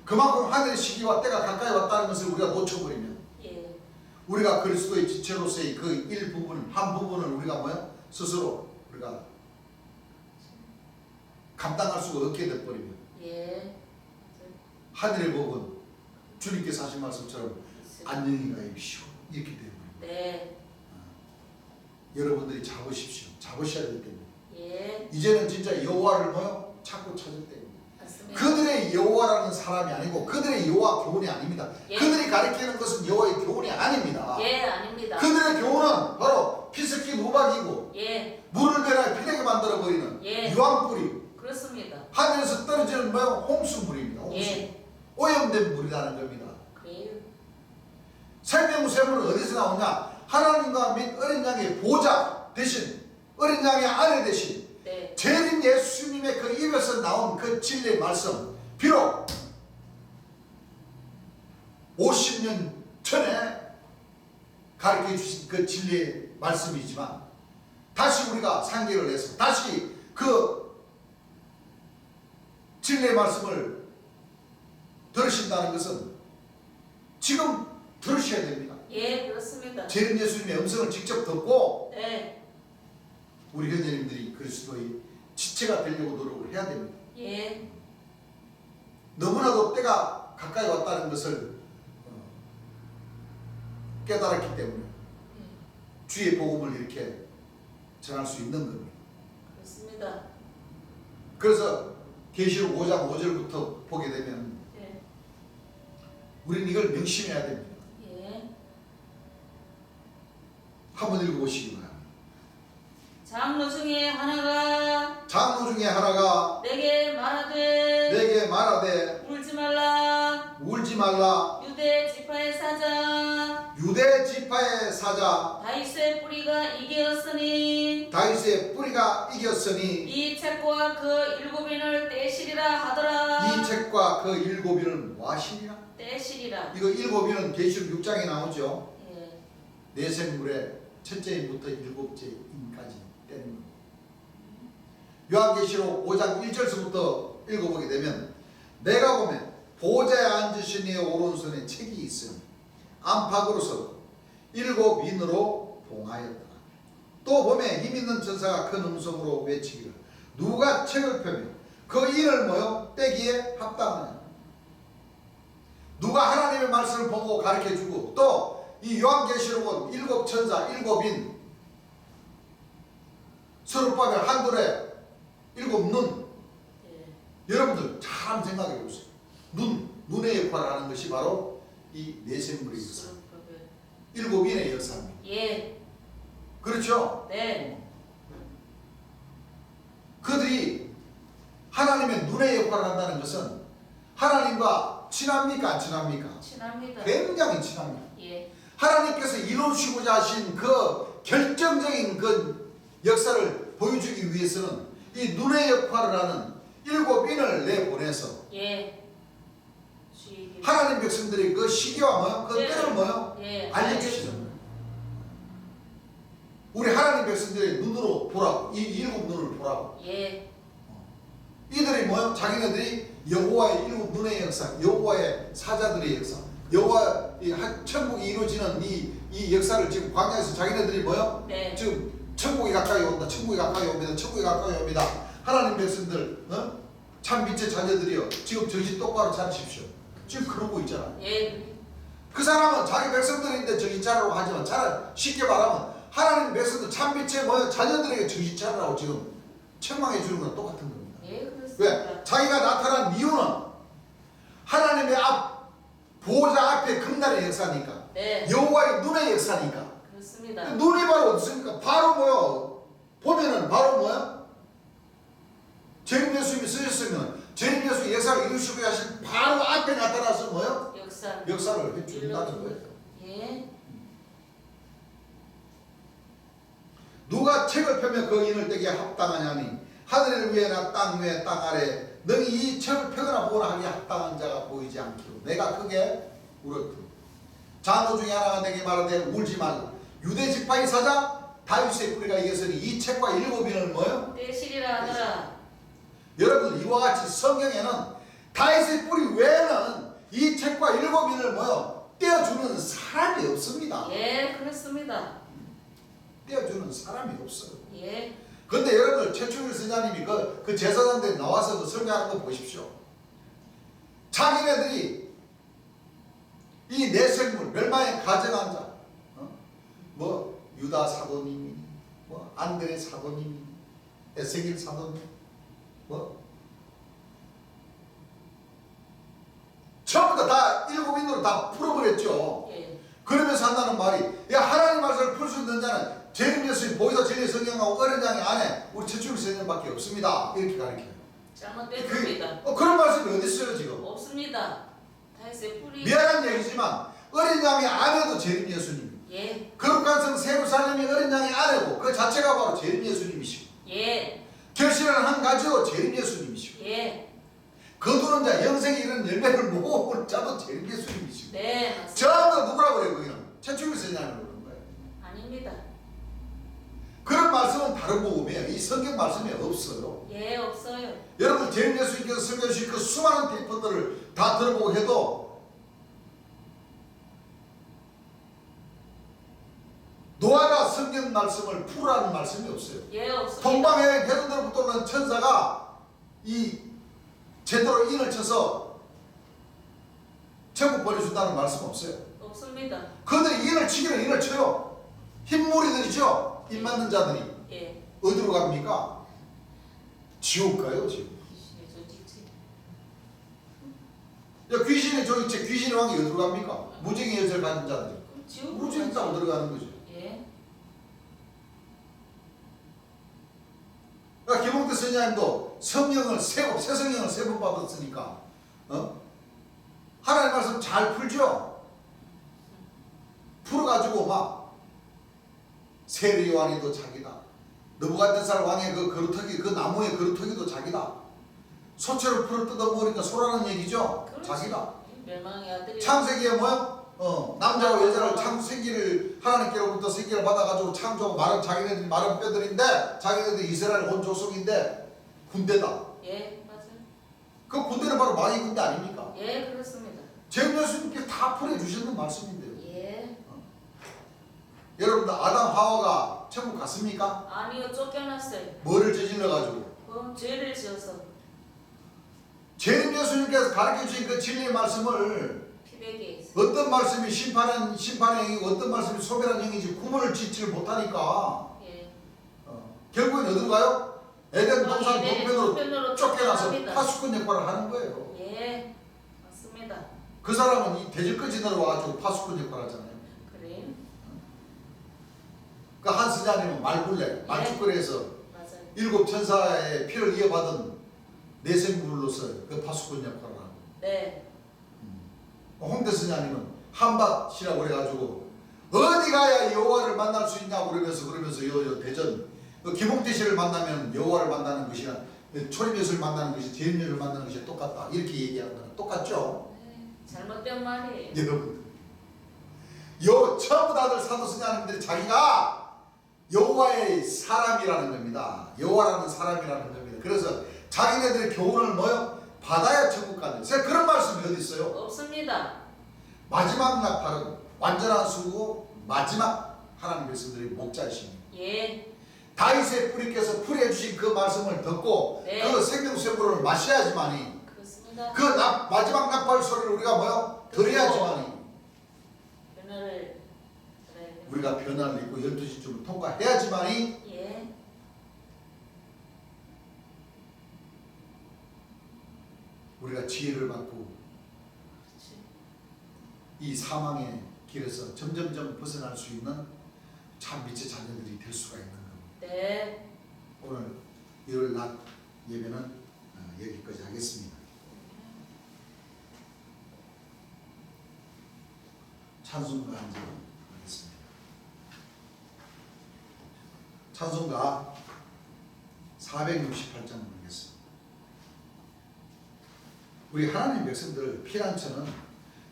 그만큼 하늘의 시기와 때가 가까이 왔다는 것을 우리가 놓쳐버리면 예. 우리가 그리스도의 지체로서의 그 일부분 한 부분을 우리가 뭐야? 스스로 우리가 감당할 수가 없게 돼버리면 예. 하늘의 복은 주님께서 하신 말씀처럼 안녕히가 입시오 이렇게 되어버립니다. 네. 여러분들이 잡으십시오. 잡으셔야 되기 때문에 예. 이제는 진짜 여호와를 뭐요? 찾고 찾을 때입니다. 맞습니다. 그들의 여호와라는 사람이 아니고 그들의 여호와 교훈이 아닙니다. 예. 그들이 가리키는 것은 여호와의 교훈이 아닙니다. 예, 아닙니다. 그들의 교훈은 바로 피 섞인 우박이고 예. 물을 배나 피내게 만들어버리는 예. 유황불이 그렇습니다. 하늘에서 떨어지는 뭐요? 홍수물입니다. 홍수. 예. 오염된 물이라는 겁니다. 그래요. 생명샘은 어디서 나오냐? 하나님과 및 어린 양의 보좌 대신 어린 양의 아내 대신 네. 재림 예수님의 그 입에서 나온 그 진리의 말씀 비록 50년 전에 가르쳐 주신 그 진리의 말씀이지만 다시 우리가 상기를 해서 다시 그 진리의 말씀을 들으신다는 것은 지금 들으셔야 됩니다. 예, 그렇습니다. 재림 예수님의 음성을 직접 듣고 네. 우리 현재님들이 그리스도의 지체가 되려고 노력을 해야 됩니다. 예. 너무나도 때가 가까이 왔다는 것을 깨달았기 때문에 주의 복음을 이렇게 전할 수 있는 겁니다. 그렇습니다. 그래서 계시록 5장 5절부터 보게 되면 예. 우리는 이걸 명심해야 됩니다. 예. 한번 읽어보시기 바랍니다. 장로 중에 하나가 장로 중에 하나가 내게 말하되 내게 말하되 울지 말라. 울지 말라. 유대 지파의 사자 유대 지파의 사자 다윗의 뿌리가 이기었으니 다윗의 뿌리가 이겼으니 이 책과 그 일곱인을 떼시리라 하더라. 이 책과 그 7인을 뭐하시리라? 떼시리라. 이거 7인은 계시록 6장에 나오죠. 예. 내생물의 첫째 인부터 7째 인까지 떼는 겁니다. 요한계시록 5장 1절서부터 읽어보게 되면 내가 보면 보좌에 앉으신 이의 오른손에 책이 있으니 안팎으로서 7인으로 봉하였더라. 또 보면 힘있는 천사가 큰 음성으로 외치기를 누가 책을 펴면 그 인을 뭐요? 떼기에 합당하냐. 누가 하나님의 말씀을 보고 가르쳐주고 또 이 요한계시록은 7 천사 7인 서룻바벨 한돌에 7눈. 예. 여러분들 잘 생각해 보세요. 눈의 역할을 하는 것이 바로 이 내생물의 역사. 7인의 역사입니다. 예. 그렇죠? 네. 그들이 하나님의 눈의 역할을 한다는 것은 하나님과 친합니까? 안 친합니까? 친합니다. 굉장히 친합니다. 예. 하나님께서 이루시고자 하신 그 결정적인 그 역사를 보여주기 위해서는 이 눈의 역할을 하는 7인을 내보내서 예. 하나님 백성들이 그 시기와 뭐요? 그 예. 때를 뭐요? 예. 알려주시는 거예요. 우리 하나님 백성들의 눈으로 보라고. 이 7눈을 보라고. 예. 이들이 뭐요? 자기네들이 여호와의 7눈의 역사, 여호와의 사자들의 역사, 여호와 천국이 이루어지는 이 역사를 지금 광야에서 자기네들이 뭐요? 네. 지금 천국이 가까이 온다. 천국이 가까이 옵니다. 천국이 가까이 옵니다. 하나님 백성들, 참 빛의 자녀들이여, 지금 정신 똑바로 차리십시오. 지금 그러고 있잖아요. 예. 그 사람은 자기 백성들인데 정신 차리라고 하지만 차라리 쉽게 말하면 하나님 백성들 참 빛의 자녀들에게 정신 차리라고 지금 책망해 주는 건 똑같은 겁니다. 예, 그렇습니다. 왜? 자기가 나타난 이유는 하나님의 보호자 앞에 금날의 역사니까. 네. 여호와의 눈의 역사니까. 그렇습니다. 눈이 바로 어디습니까? 바로 뭐요? 일러준다는 거예요. 예. 누가 책을 펴며 그 인을 떼기에 합당하냐니 하늘 위에나 땅 위에 땅 아래 너희 이 책을 펴거나 보거나 하기에 합당한 자가 보이지 않기로 내가 크게 울었고 장로 중에 하나가 내게 말하되 울지 말라 유대 지파의 사자 다윗의 뿌리가 이겼으니 이 책과 7인을 뭐요? 떼시리라 하더라. 여러분 이와 같이 성경에는 다윗의 뿌리 외에는 이 책과 7인을 뭐요? 떼어주는 사람이 없습니다. 예, 그렇습니다. 떼어주는 사람이 없어요. 예. 근데 여러분들 최충일 선장님이 그 제사장들이 나와서 그 설명하는 거 보십시오. 자기네들이 이 내생물 멸망에 가져간 자, 뭐 유다 사도님이, 뭐 안드레 사도님이, 에세겔 사도님, 뭐 전부 다 7인으로 다 풀어버렸죠. 예. 그러면서 한다는 말이 야 하나님 말씀을 풀 수 있는 자는 재림 예수님 보이사 진리 성경하고 어린 양의 안에 우리 최충일 선생님밖에 없습니다. 이렇게 가르쳐요. 잘못됐습니다. 그런 말씀이 어디 있어요 지금? 없습니다. 다윗의 뿌리. 미안한 얘기지만 어린 양의 아내도 재림 예수님. 예. 거룩한 성 예루살렘이 어린 양의 아내고 그 자체가 바로 재림 예수님이시고 예. 결실은 한 가지로 재림 예수님이시고 예. 거두는 자 영생이 이런 열매를 모을 자도 재림 예수님이시고 네, 맞습니다. 전부 누구라고 그래요 거기는? 최충일 선생님이라고 그러는 거예요. 아닙니다. 그런 말씀은 다른 복음이에요. 이 성경 말씀이 없어요. 예, 없어요. 여러분 재림 예수님께서 설교해 주신 그 수많은 테이프들을 다 들어보고 해도 노아가 성경 말씀을 풀라는 말씀이 없어요. 예, 없습니다. 동방의 해변으로부터 오는 천사가 이 제대로 인을 쳐서 천국 보내준다는 말씀 없어요. 없습니다. 그들이 인을 치기는 인을 쳐요. 흰무리들이죠. 인 맞는 자들이 예. 어디로 갑니까? 지옥 가요 지금. 귀신의 조직체. 야, 귀신의 조직체, 귀신의 왕이 어디로 갑니까? 무증의 여절 가진 자들이 그럼 지옥으로 무증 따고 가죠. 들어가는 거죠. 예. 그러니까 김홍태 선생님도 성령을 새 성령을 3번 받았으니까 하나님 말씀 잘 풀죠. 풀어가지고 막 세례 요한이도 자기다. 느부갓네살 왕의 그 그루터기 그 나무의 그루터기도 자기다. 소처럼 풀을 뜯어먹으니까 소라는 얘기죠. 그렇지. 자기다. 멸망의 아들이. 창세기에 뭐요? 남자와 여자를 생기를 하나님께로부터 생기를 받아가지고 창조하고 마른 자기네들이 마른 뼈들인데 자기네들이 이스라엘 온 조속인데 군대다. 예, 맞아요. 그 군대는 바로 마귀 군대 아닙니까? 예, 그렇습니다. 재림 예수님께 다 풀어주시는 말씀인데요. 예. 여러분들 아담 하와가 천국 갔습니까? 아니요, 쫓겨났어요. 뭐를 저질러가지고? 죄를 지어서 재림 예수님께서 가르쳐주신 그 진리의 말씀을 피백에 어떤 말씀이 심판의 행위고 어떤 말씀이 소멸한 행위지 구분을 짓지를 못하니까 예. 결국엔 어디로 가요? 에덴 동산 동편으로 동편으로 쫓겨나서 쫓겨납니다. 파수꾼 역할을 하는 거예요. 예, 맞습니다. 그 사람은 이 대적까지 내려와가지고 파수꾼 역할을 하잖아요. 그래요? 그 한스자님은 말굴레, 말죽거리에서 맞아요. 7 천사의 피를 이어받은 내생물로서 그 파수꾼 역할을 하고 네. 홍대 스님은 한밭이라고 그래가지고 어디 가야 여호와를 만날 수 있냐고 그러면서 요 대전 김홍태 씨를 만나면 여호와를 만나는 것이나 초림예수를 만나는 것이 재림예수를 만나는 것이 똑같다 이렇게 얘기하는 거는 똑같죠. 네. 잘못된 말이에요. 여러분 전부 다들 사도 스님들이 자기가 여호와의 사람이라는 겁니다. 여호와라는 사람이라는 겁니다. 그래서 자기네들의 교훈을 뭐요? 받아야 천국 가는. 제가 그런 말씀이 어디 있어요? 없습니다. 마지막 나팔은 완전한 수고 마지막 하나님 백성들의 목자이십니다. 예. 다윗의 뿌리께서 풀어주신 그 말씀을 듣고 네. 그 생명수고를 마셔야지만이 그렇습니다. 그 마지막 나팔 소리를 우리가 뭐요? 들어야지만이 변화를 들어야 돼요. 우리가 변화를 입고 12시쯤을 통과해야지만이 예. 우리가 지혜를 받고 그렇지. 이 사망의 길에서 점점점 벗어날 수 있는 참 빛의 자녀들이 될 수가 있는 겁니다. 네. 오늘 일요일 낮 예배는 여기까지 하겠습니다. 찬송가 한 절 하겠습니다. 찬송가 468장 하겠습니다. 우리 하나님 백성들 피난처는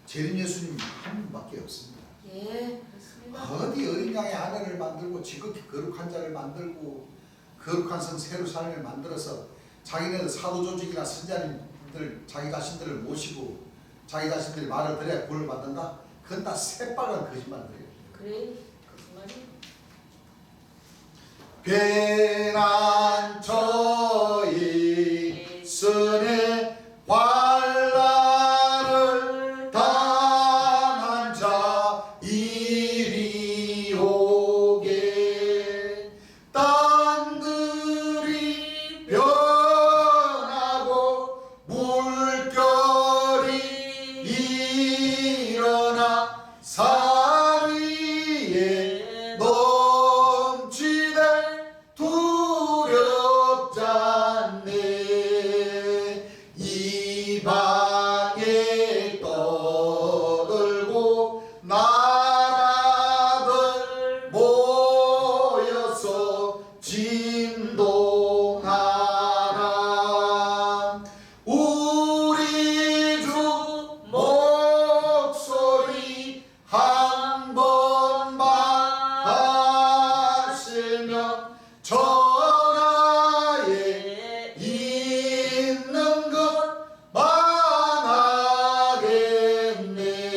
재림 예수님 한 분밖에 없습니다. 예, 그렇습니다. 어디 어린 양의 아내를 만들고 지극히 거룩한 자를 만들고 거룩한 성 새로 삶을 만들어서 자기네들 사도 조직이나 선자님들 자기 자신들을 모시고 자기 자신들이 말을 들어야 구원을 받는다? 그건 다 새빨간 거짓말들이에요. 그래, 거짓말이. 피난처에 있으니 환난을 당한 자 이리 오게 땅들이 변하고 물결이 일어나 산 위에 넘치되 두렵잖네 이방에 떠들고 나라들 모여서 진동하라 우리 주 목소리 한 번만 하시면 전하에 있는 것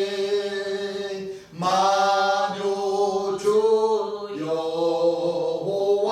많아겠네 만유주 여호와